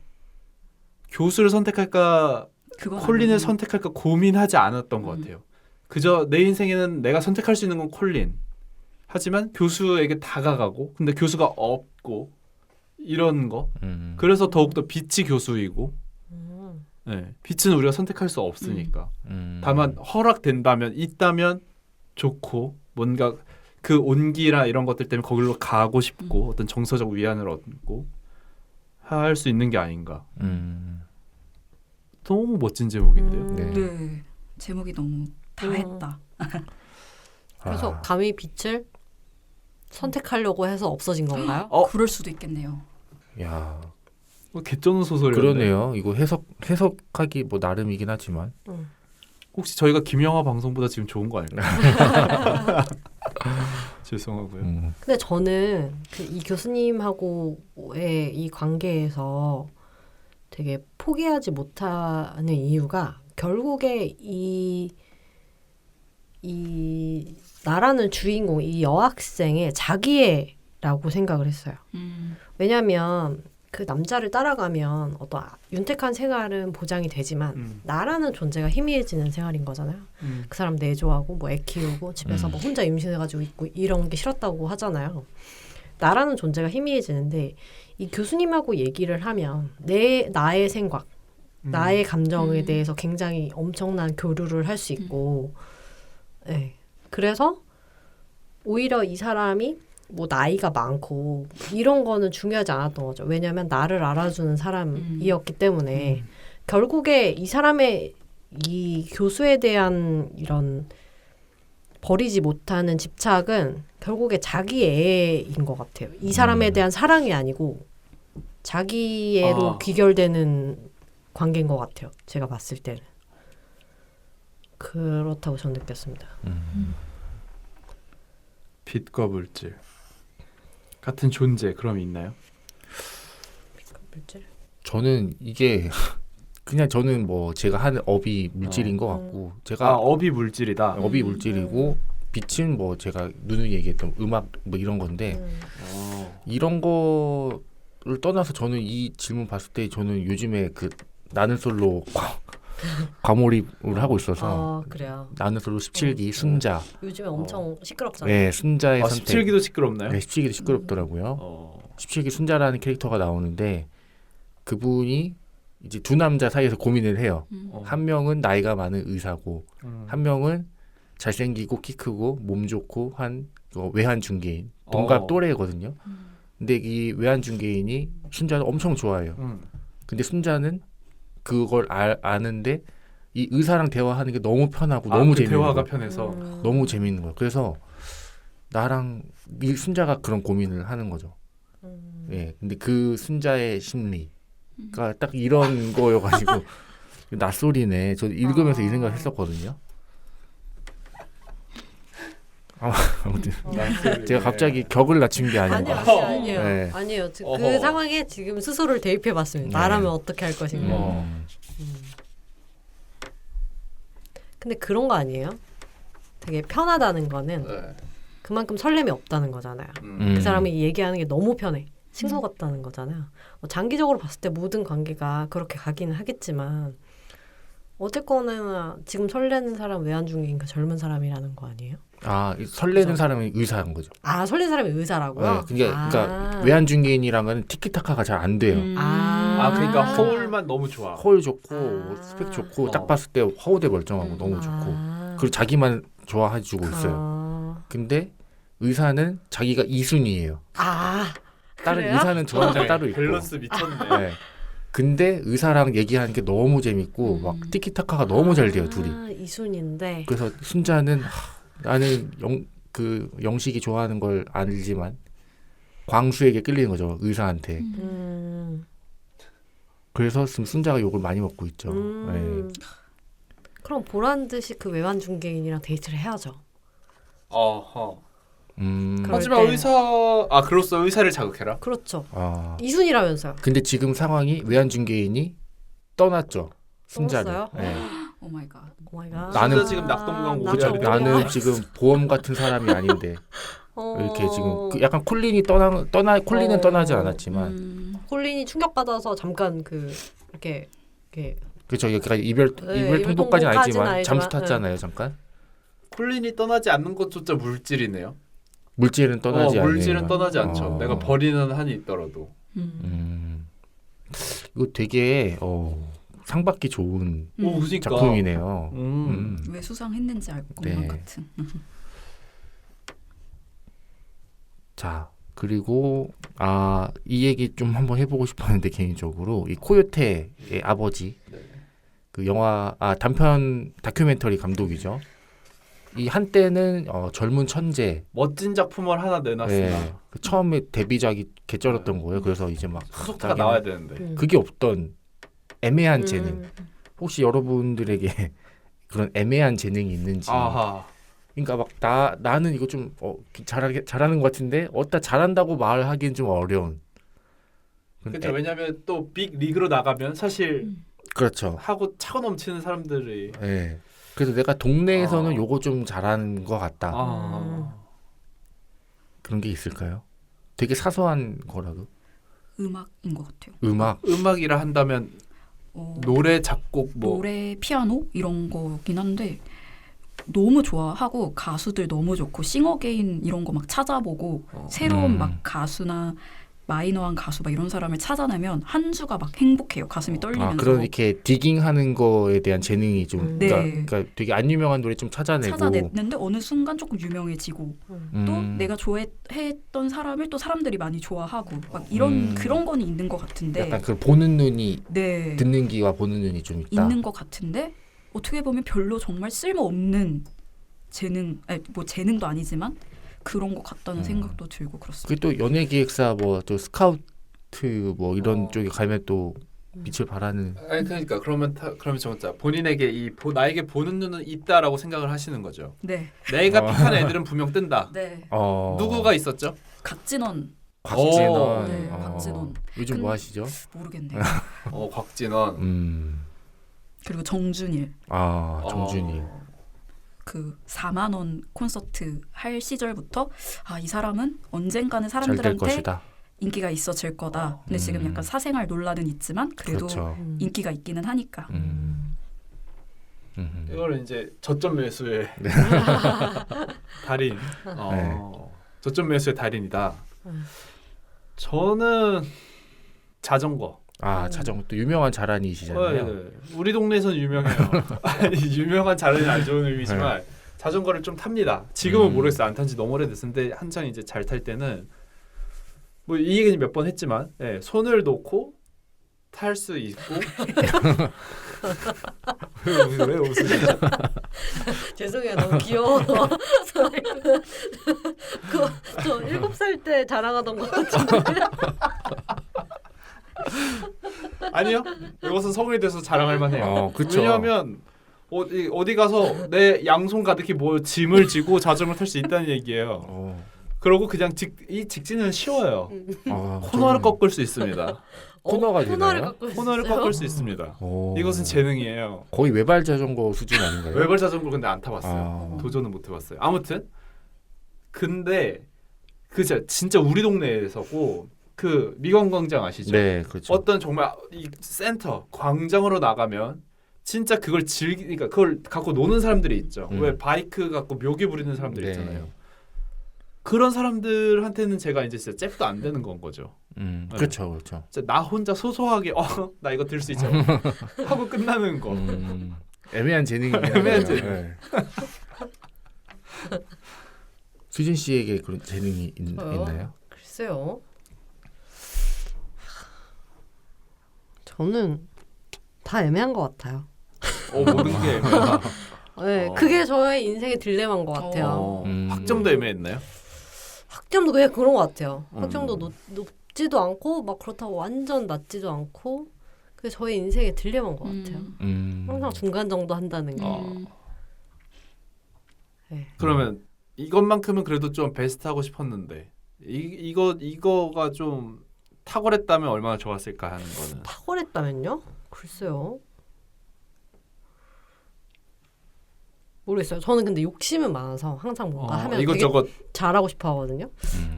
교수를 선택할까 콜린을 선택할까 고민하지 않았던 것 같아요. 그저 내 인생에는 내가 선택할 수 있는 건 콜린. 하지만 교수에게 다가가고 근데 교수가 없고 이런 거. 그래서 더욱더 빛이 교수이고 네, 빛은 우리가 선택할 수 없으니까. 다만 허락된다면 있다면 좋고 뭔가 그 온기나 이런 것들 때문에 거기로 가고 싶고 어떤 정서적 위안을 얻고 할 수 있는 게 아닌가. 너무 멋진 제목인데요. 네. 제목이 너무 다 했다. 그래서 감히 빛을 선택하려고 해서 없어진 건가요? 그럴 수도 있겠네요. 야, 개쩌는 소설이네. 그러네요. 이거 해석하기 뭐 나름이긴 하지만 혹시 저희가 김영하 방송보다 지금 좋은 거 아닐까요? 죄송하고요. 근데 저는 이 교수님하고의 이 관계에서 되게 포기하지 못하는 이유가 결국에 이 나라는 주인공 이 여학생의 자기애라고 생각을 했어요. 왜냐하면 그 남자를 따라가면 어떤 윤택한 생활은 보장이 되지만 나라는 존재가 희미해지는 생활인 거잖아요. 그 사람 내조하고 뭐 애 키우고 집에서 뭐 혼자 임신해가지고 있고 이런 게 싫었다고 하잖아요. 나라는 존재가 희미해지는데 이 교수님하고 얘기를 하면 나의 생각, 나의 감정에 대해서 굉장히 엄청난 교류를 할 수 있고 네. 그래서 오히려 이 사람이 뭐 나이가 많고 이런 거는 중요하지 않았던 거죠. 왜냐하면 나를 알아주는 사람이었기 때문에 결국에 이 사람의 이 교수에 대한 이런 버리지 못하는 집착은 결국에 자기애인 것 같아요. 이 사람에 대한 사랑이 아니고 자기애로 귀결되는 관계인 것 같아요. 제가 봤을 때는. 그렇다고 저는 느꼈습니다. 빛과 물질 같은 존재 그럼 있나요? 빛과 물질? 저는 이게 그냥 저는 뭐 제가 하는 업이 물질인 것 같고 제가 업이 물질이다. 업이 물질이고 빛은 뭐 제가 누누이 얘기했던 음악 뭐 이런 건데 이런 거를 떠나서 저는 이 질문 봤을 때 저는 요즘에 그 나는 솔로 과몰입을 하고 있어서 그래요. 나는 솔로 17기 순자 요즘에 엄청 시끄럽잖아요. 네, 순자의 선택 17기도 시끄럽나요? 네, 17기도 시끄럽더라고요. 17기 순자라는 캐릭터가 나오는데 그분이 이제 두 남자 사이에서 고민을 해요. 한 명은 나이가 많은 의사고 한 명은 잘생기고 키 크고 몸 좋고 한 외환 중개인 동갑 또래거든요. 근데 이 외환 중개인이 순자를 엄청 좋아해요. 근데 순자는 그걸 아는데 이 의사랑 대화하는 게 너무 편하고 너무 재밌는 대화가 거예요. 편해서 너무 재밌는 거예요. 그래서 나랑 이 순자가 그런 고민을 하는 거죠. 예, 근데 그 순자의 심리가 딱 이런 거여가지고 낯소리네. 저 읽으면서 이 생각을 했었거든요. 아무튼 제가 갑자기 격을 낮춘 게 아니고 아니에요. 네. 아니에요. 그 상황에 지금 스스로를 대입해봤습니다. 나라면 어떻게 할 것인가. 근데 그런 거 아니에요? 되게 편하다는 거는 네. 그만큼 설렘이 없다는 거잖아요. 그 사람이 얘기하는 게 너무 편해. 친구 같다는 거잖아요. 장기적으로 봤을 때 모든 관계가 그렇게 가기는 하겠지만 어쨌거나 지금 설레는 사람 외환중개인가 젊은 사람이라는 거 아니에요? 이 설레는 사람이 의사인 거죠. 설레는 사람이 의사라고요? 네, 그러니까 외환중개인이랑은 티키타카가 잘 안 돼요. 그러니까 허울만 너무 좋아. 허울 좋고 스펙 좋고 딱 봤을 때 허우대 멀쩡하고 너무 좋고 그리고 자기만 좋아해주고 있어요. 근데 의사는 자기가 2순위예요. 다른 그래요? 의사는 좋아하는 사람 따로 있고. 밸런스 미쳤네. 네. 근데 의사랑 얘기하는 게 너무 재밌고 막 티키타카가 너무 잘 돼요 둘이. 이순인데. 그래서 순자는 나는 영식이 좋아하는 걸 알지만 광수에게 끌리는 거죠 의사한테. 그래서 지금 순자가 욕을 많이 먹고 있죠. 네. 그럼 보란 듯이 그 외환중개인이랑 데이트를 해야죠. 어허. 그럴 하지만 때. 그로서 의사를 자극해라. 그렇죠. 이순이라면서요. 근데 지금 상황이 외환중개인이 떠났죠. 순자를. 떠났어요? 네. 오 마이 갓. 오 마이 갓. 나는 지금 낙동강 나도 오리야. 나는 지금 보험 같은 사람이 아닌데 이렇게 지금 약간 콜린이 콜린은 떠나지 않았지만 콜린이 충격받아서 잠깐 이렇게 그렇죠. 여기가 이별 통보까지는 아니지만 잠수 탔잖아요. 잠깐. 콜린이 떠나지 않는 것조차 물질이네요. 물질은 떠나지 않네요. 물질은 떠나지 않죠. 내가 버리는 한이 있더라도. 이거 되게 상받기 좋은 그러니까. 작품이네요. 왜 수상했는지 알 것만 네. 같은. 자, 그리고 이 얘기 좀 한번 해보고 싶었는데 개인적으로 이 코요테의 아버지 그 영화 단편 다큐멘터리 감독이죠. 이 한때는 젊은 천재 멋진 작품을 하나 내놨으나 그 처음에 데뷔작이 개쩔었던 거예요. 그래서 이제 막 후속타가 나와야 되는데 그게 없던 애매한 재능. 혹시 여러분들에게 그런 애매한 재능이 있는지. 그러니까 막 나는 이거 좀 잘하는 것 같은데 어디다 잘한다고 말하기는 좀 어려운. 그렇죠. 왜냐하면 또 빅 리그로 나가면 사실 그렇죠. 하고 차고 넘치는 사람들이. 네. 그래서 내가 동네에서는 요거 좀 잘하는 것 같다. 그런 게 있을까요? 되게 사소한 거라도. 음악인 것 같아요. 음악이라 한다면 노래, 작곡, 노래, 피아노 이런 거긴 한데 너무 좋아하고 가수들 너무 좋고 싱어게인 이런 거 막 찾아보고 새로운 막 가수나 마이너한 가수 막 이런 사람을 찾아내면 한 주가 막 행복해요. 가슴이 떨리면서. 그런 이렇게 디깅하는 거에 대한 재능이 좀 그러니까 되게 안 유명한 노래 좀 찾아냈는데 어느 순간 조금 유명해지고 또 내가 좋아했던 사람을 또 사람들이 많이 좋아하고 막 이런 그런 거는 있는 것 같은데 약간 그 보는 눈이 듣는 귀와 보는 눈이 좀 있다. 있는 것 같은데 어떻게 보면 별로 정말 쓸모없는 재능, 뭐 재능도 아니지만 그런 것 같다는 생각도 들고 그렇습니다. 그게 또 연예기획사 또 스카우트 이런 쪽에 가면 또 빛을 발하는. 그러니까 그러면 정자 본인에게 나에게 보는 눈은 있다라고 생각을 하시는 거죠. 네. 내가 픽한 애들은 분명 뜬다. 네. 누구가 있었죠? 곽진원. 곽진원. 곽진원. 요즘 뭐 하시죠? 모르겠네요. 곽진원. 그리고 정준일. 정준일. 그 4만 원 콘서트 할 시절부터 이 사람은 언젠가는 사람들한테 인기가 있어질 거다. 근데 지금 약간 사생활 논란은 있지만 그래도 그렇죠. 인기가 있기는 하니까. 이거는 이제 저점 매수의 달인. 저점 매수의 달인이다. 저는 자전거. 자전거 또 유명한 자란이시잖아요. 우리 동네에서는 유명해요. 아니 유명한 자란이 안 좋은 의미지만 자전거를 좀 탑니다. 지금은 모르겠어요. 안 탄 지 너무 오래됐는데 한창 이제 잘 탈 때는 뭐 이 얘기는 몇 번 했지만 손을 놓고 탈 수 있고 왜 웃으세요? 죄송해요. 너무 귀여워서 저 7살 때 자랑하던 것 같은데. 아니요. 이것은 성인이 돼서 자랑할 만해요. 그쵸. 왜냐하면 어디 가서 내 양손 가득히 짐을 지고 자전거 탈 수 있다는 얘기예요. 그러고 그냥 이 직진은 쉬워요. 아, 코너를 저는 꺾을 수 있습니다. 코너가 코너를 되나요? 꺾을 수 코너를 있어요? 꺾을 수 있습니다. 오. 이것은 재능이에요. 거의 외발 자전거 수준 아닌가요? 외발 자전거 근데 안 타봤어요. 아. 도전은 못 해봤어요. 아무튼 근데 그 진짜 우리 동네에서고 그 미관광장 아시죠? 네, 그렇죠. 어떤 정말 이 센터 광장으로 나가면 진짜 그걸 그러니까 그걸 갖고 노는 사람들이 있죠. 왜 바이크 갖고 묘기 부리는 사람들이 네. 있잖아요. 그런 사람들한테는 제가 이제 진짜 잽도 안 되는 건 거죠. 네. 그렇죠, 그렇죠. 진짜 나 혼자 소소하게 나 이거 들 수 있죠 하고 끝나는 거. 애매한 재능이네요. 애매한 재능. 네. 수진 씨에게 그런 재능이 저요? 있나요? 글쎄요. 저는 다 애매한 것 같아요. 모든 게 애매하다. 네, 그게 저의 인생의 딜레마인 것 같아요. 학점도 애매했나요? 학점도 그냥 그런 것 같아요. 학점도 높지도 않고 막 그렇다고 완전 낮지도 않고 그게 저의 인생의 딜레마인 것 같아요. 항상 중간 정도 한다는 게. 네. 그러면 이것만큼은 그래도 좀 베스트 하고 싶었는데 이거가 좀 탁월했다면 얼마나 좋았을까 하는 거는. 탁월했다면요? 글쎄요. 모르겠어요. 저는 근데 욕심은 많아서 항상 뭔가 하면 이것저것 되게 잘하고 싶어 하거든요.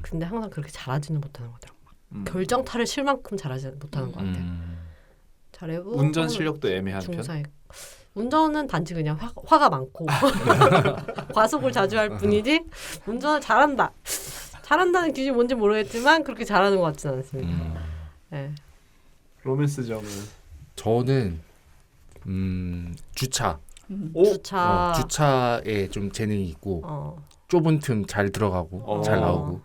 근데 항상 그렇게 잘하지는 못하는 것 같더라고요. 결정타를 칠 만큼 잘하지 못하는 것 같아요. 잘해보 운전 실력도 애매한 편? 중사에 운전은 단지 그냥 화가 많고 과속을 자주 할 뿐이지 운전을 잘한다는 기준이 뭔지 모르겠지만 그렇게 잘하는 것 같지는 않습니다. 네. 로맨스점은? 저는 주차. 주차에 좀 재능이 있고 좁은 틈 잘 들어가고 잘 나오고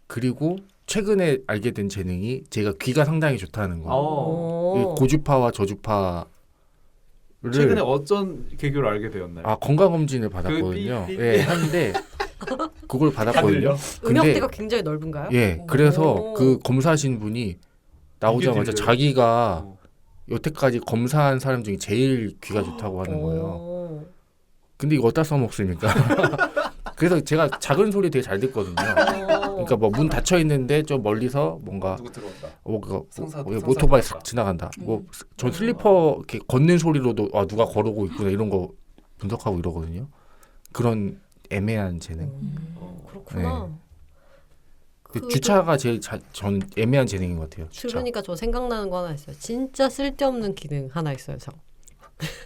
그리고 최근에 알게 된 재능이 제가 귀가 상당히 좋다는 거. 고주파와 저주파 최근에 어떤 계기로 알게 되었나요? 건강검진을 받았거든요. 예, 하는데 그걸 받았거든요. 음역대가 굉장히 넓은가요? 예, 그래서 그 검사하신 분이 나오자마자 자기가 여태까지 검사한 사람 중에 제일 귀가 좋다고 하는 거예요. 근데 이거 어디다 써먹습니까? 그래서 제가 작은 소리 되게 잘 듣거든요. 그러니까 뭐 문 닫혀 있는데 좀 멀리서 뭔가 누구 들어온다. 모토바이 싹 지나간다. 전 슬리퍼 이렇게 걷는 소리로도 누가 걸어오고 있구나 이런 거 분석하고 이러거든요. 그런 애매한 재능. 그렇구나. 네. 주차가 제일 전 애매한 재능인 것 같아요. 주차. 들으니까 저 생각나는 거 하나 있어요. 진짜 쓸데없는 기능 하나 있어요.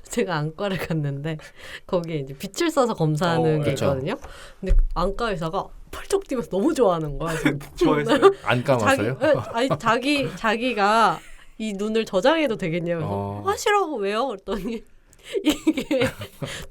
제가 안과를 갔는데 거기에 이제 빛을 쏴서 검사하는 게 있거든요. 근데 안과 의사가 펄쩍 뛰면서 너무 좋아하는 거야. 좋아했어요? 안 감았어요? 자기가 이 눈을 저장해도 되겠냐면서 하시라고 왜요? 그랬더니 이게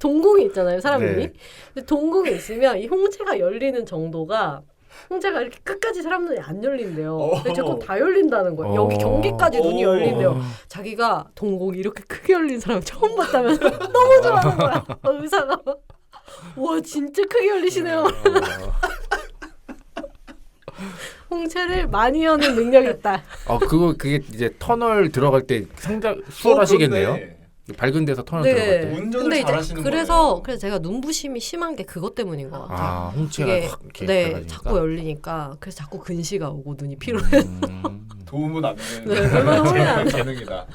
동공이 있잖아요, 사람들이. 네. 근데 동공이 있으면 이 홍채가 열리는 정도가 홍채가 이렇게 끝까지 사람들이 안 열린대요. 근데 조금 다 열린다는 거예요. 여기 경계까지 눈이 열린대요. 자기가 동공이 이렇게 크게 열린 사람 처음 봤다면서 너무 좋아하는 거야. 의사가 와 진짜 크게 열리시네요. 홍채를 많이 여는 능력이 있다. 그게 이제 터널 들어갈 때 상당 수월하시겠네요. 밝은 데서 터널 들어갈 때. 운전을 잘하시는 거예요. 그래서 제가 눈부심이 심한 게 그것 때문인 것 같아요. 홍채가 확 이렇게 자꾸 열리니까 그래서 자꾸 근시가 오고 눈이 피로해서 도움은 안 되는 얼마나 홀리나 재능이다.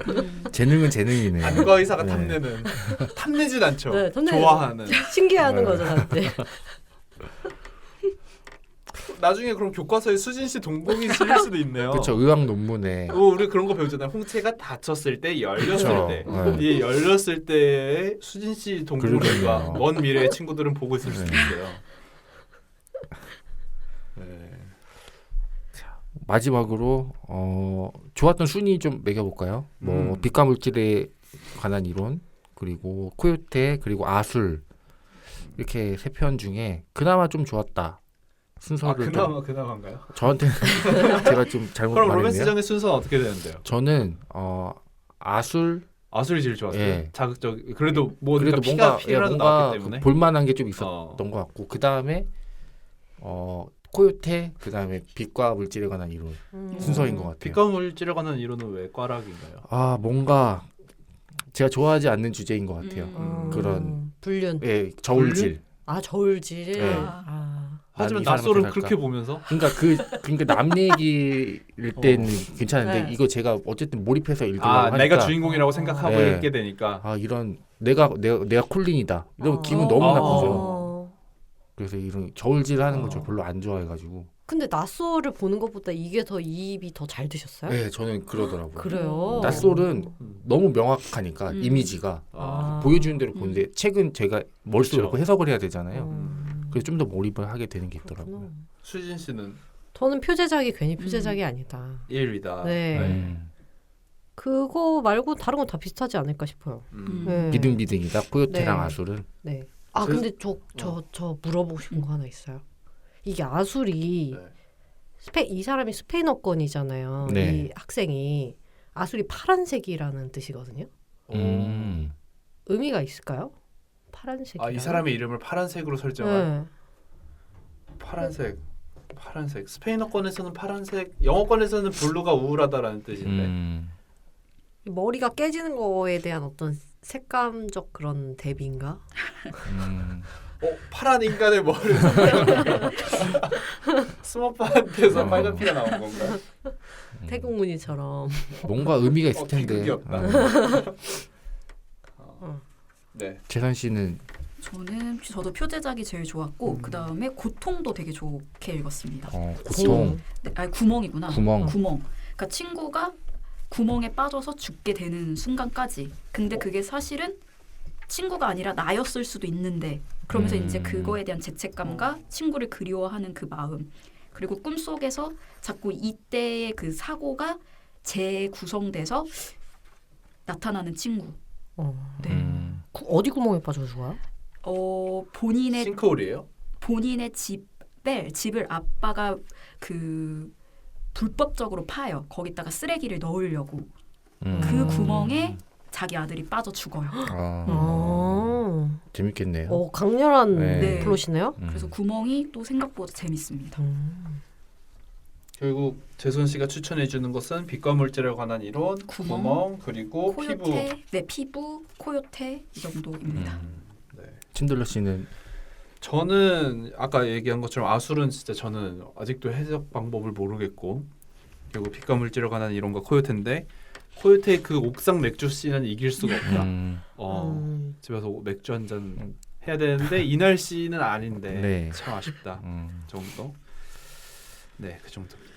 재능은 재능이네요. 안과 의사가 탐내는 탐내진 않죠. 좋아하는 신기해하는 거죠, 사실. 나중에 그럼 교과서에 수진 씨 동공이 실릴 수도 있네요. 그렇죠. 의학 논문에. 우리 그런 거 배우잖아요. 홍채가 닫혔을 때, 열렸을 때. 이 열렸을 때의 수진 씨 동공과 먼 미래의 친구들은 보고 있을 수도 있어요. 네. 마지막으로 좋았던 순위 좀 매겨볼까요? 빛과 물질에 관한 이론, 그리고 코요테, 그리고 아술 이렇게 세 편 중에 그나마 좀 좋았다. 순서를 그나마인가요? 저한테는 제가 좀 잘못 그럼 말했네요. 로맨스전의 순서는 어떻게 되는데요? 저는 아술이 제일 좋았어요. 예. 자극적 그래도 그래도 피라도 나왔기 때문에 볼만한 게 좀 있었던 것 같고 그 다음에 코요테 그 다음에 빛과 물질에 관한 이론 순서인 것 같아요. 빛과 물질에 관한 이론은 왜 꽈락인가요? 뭔가 제가 좋아하지 않는 주제인 것 같아요. 그런 불륜. 저울질. 저울질. 네. 하지만 이 사람한테 낯설은 갈까? 그렇게 보면서 그러니까 남 얘기일 때는 괜찮은데 네. 이거 제가 어쨌든 몰입해서 읽으려고 아 하니까 내가 주인공이라고 생각하고 네. 읽게 되니까 이런 내가 콜린이다. 이런 기분 너무 아. 나쁘죠. 그래서 이런 저울질하는 걸 저 아. 별로 안 좋아해가지고. 근데 낯설을 보는 것보다 이게 더 이입이 더 잘 드셨어요? 네, 저는 그러더라고요. 그래요. 낯설은 너무 명확하니까 이미지가 보여주는 대로 보는데 책은 제가 머릿속에 그렇죠. 넣고 해석을 해야 되잖아요. 어, 그래서 좀 더 몰입을 하게 되는 게 있더라고요. 그렇구나. 수진 씨는 저는 표제작이 괜히 표제작이 아니다. 1위다. 네. 그거 말고 다른 건 다 비슷하지 않을까 싶어요. 네. 비등비등이다. 코요테랑 네. 아술은. 네. 아 제- 근데 저 물어보고 싶은 거 하나 있어요. 이게 아술이 네. 이 사람이 스페인어권이잖아요. 네. 이 학생이 아술이 파란색이라는 뜻이거든요. 음. 의미가 있을까요? 파란색. 아이 사람의 이름을 파란색으로 설정한 네. 파란색 스페인어권에서는 파란색 영어권에서는 블루가 우울하다라는 뜻인데 머리가 깨지는 거에 대한 어떤 색감적 그런 대비인가? 파란 인간의 머리를 스머프한테서 빨간 피가 나온 건가? 태국무늬처럼. 뭔가 의미가 있을 텐데. 비극이었다. 네. 재선 씨는 저도 표제작이 제일 좋았고 그 다음에 고통도 되게 좋게 읽었습니다. 고통, 네, 아니 구멍이구나. 구멍. 그러니까 친구가 구멍에 빠져서 죽게 되는 순간까지. 근데 그게 사실은 친구가 아니라 나였을 수도 있는데 그러면서 이제 그거에 대한 죄책감과 친구를 그리워하는 그 마음 그리고 꿈속에서 자꾸 이때의 그 사고가 재구성돼서 나타나는 친구. 네. 어디 구멍에 빠져 죽어요? 싱크홀이에요? 본인의 집을 아빠가 그 불법적으로 파요. 거기다가 쓰레기를 넣으려고. 그 구멍에 자기 아들이 빠져 죽어요. 재밌겠네요. 강렬한 네. 플롯이네요. 그래서 구멍이 또 생각보다 재밌습니다. 결국 재선 씨가 추천해 주는 것은 빛과 물질에 관한 이론, 구멍 그리고 코요테, 피부, 코요테 이 정도입니다. 네. 친들러 씨는 저는 아까 얘기한 것처럼 아술은 진짜 저는 아직도 해석 방법을 모르겠고 결국 빛과 물질에 관한 이론과 코요테인데 코요테의 그 옥상 맥주 씬은 이길 수가 없다. 집에서 맥주 한 잔 해야 되는데 이 날씨는 아닌데 네. 참 아쉽다. 정도. 네, 그 정도입니다.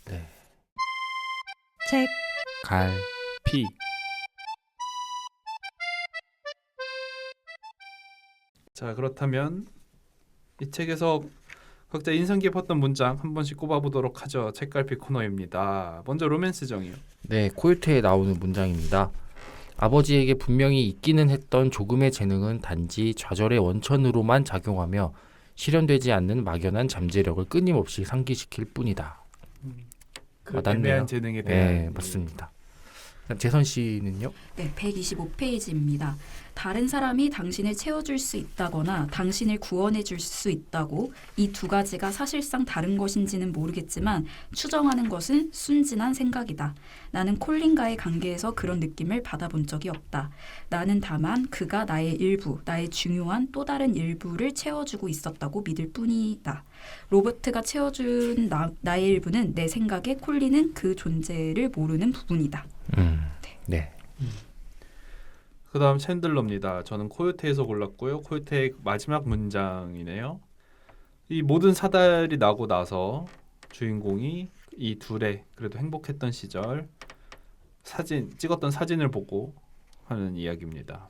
네. 책 갈 피. 자, 그렇다면 이 책에서 각자 인상 깊었던 문장 한 번씩 꼽아보도록 하죠. 책갈피 코너입니다. 먼저 로맨스 정의요. 네, 코요테에 나오는 문장입니다. 아버지에게 분명히 있기는 했던 조금의 재능은 단지 좌절의 원천으로만 작용하며 실현되지 않는 막연한 잠재력을 끊임없이 상기시킬 뿐이다. 그 와닿네요. 애매한 재능에 대한. 네, 맞습니다. 재선 씨는요? 네, 125페이지입니다. 다른 사람이 당신을 채워줄 수 있다거나 당신을 구원해줄 수 있다고 이 두 가지가 사실상 다른 것인지는 모르겠지만 추정하는 것은 순진한 생각이다. 나는 콜린과의 관계에서 그런 느낌을 받아본 적이 없다. 나는 다만 그가 나의 일부, 나의 중요한 또 다른 일부를 채워주고 있었다고 믿을 뿐이다. 로버트가 채워준 나의 일부는 내 생각에 콜린은 그 존재를 모르는 부분이다. 네. 그 다음 챈들러입니다. 저는 코요테에서 골랐고요. 코요테의 마지막 문장이네요. 이 모든 사달이 나고 나서 주인공이 이 둘의 그래도 행복했던 시절 찍었던 사진을 보고 하는 이야기입니다.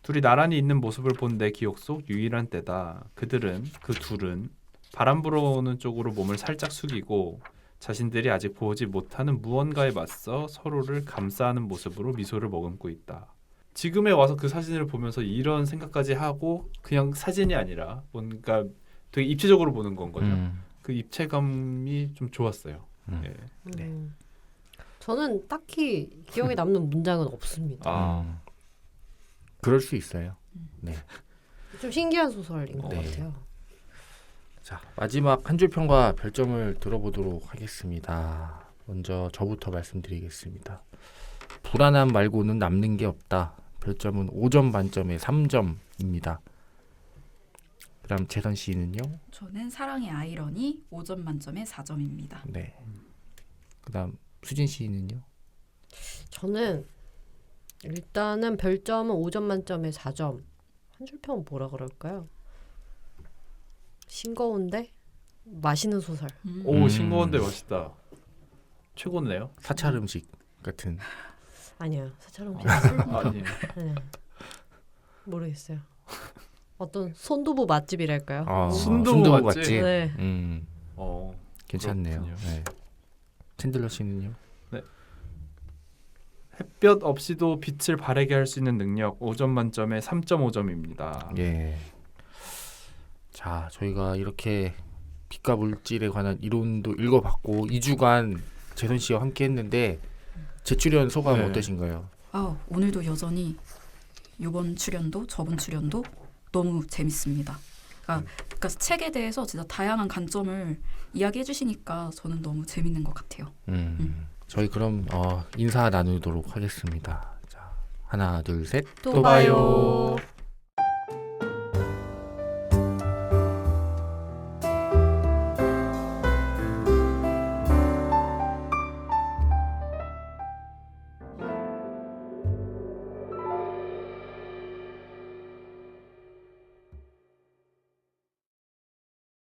둘이 나란히 있는 모습을 본 내 기억 속 유일한 때다. 그 둘은 바람 불어오는 쪽으로 몸을 살짝 숙이고 자신들이 아직 보지 못하는 무언가에 맞서 서로를 감싸는 모습으로 미소를 머금고 있다. 지금에 와서 그 사진을 보면서 이런 생각까지 하고 그냥 사진이 아니라 뭔가 되게 입체적으로 보는 건 거죠. 그 입체감이 좀 좋았어요. 예. 네. 저는 딱히 기억에 남는 문장은 없습니다. 그럴 수 있어요. 네. 좀 신기한 소설인 것 네. 같아요. 자, 마지막 한 줄 평과 별점을 들어보도록 하겠습니다. 먼저 저부터 말씀드리겠습니다. 불안함 말고는 남는 게 없다. 별점은 5점 만점에 3점입니다. 그다음 재선 씨는요? 저는 사랑의 아이러니 5점 만점에 4점입니다. 네. 그다음 수진 씨는요? 저는 일단은 별점은 5점 만점에 4점. 한 줄 평은 뭐라 그럴까요? 싱거운데 맛있는 소설. 오 싱거운데 멋있다. 최고네요. 사찰 음식 같은. 아니야 사찰음식. 아니에요. 네. 모르겠어요. 어떤 손두부 맛집이랄까요? 순두부 순두부 맛집? 맛집. 네. 괜찮네요. 그렇군요. 네. 챈들러 씨는요? 햇볕 없이도 빛을 바래게 할 수 있는 능력 5점 만점에 3.5점입니다. 예. 자, 저희가 이렇게 빛과 물질에 관한 이론도 읽어봤고 2주간 재선 씨와 함께했는데 재출연 소감 네. 어떠신가요? 오늘도 여전히 이번 출연도 저번 출연도 너무 재밌습니다. 그러니까 책에 대해서 진짜 다양한 관점을 이야기해 주시니까 저는 너무 재밌는 것 같아요. 저희 그럼 인사 나누도록 하겠습니다. 자, 하나, 둘, 셋. 또 봐요.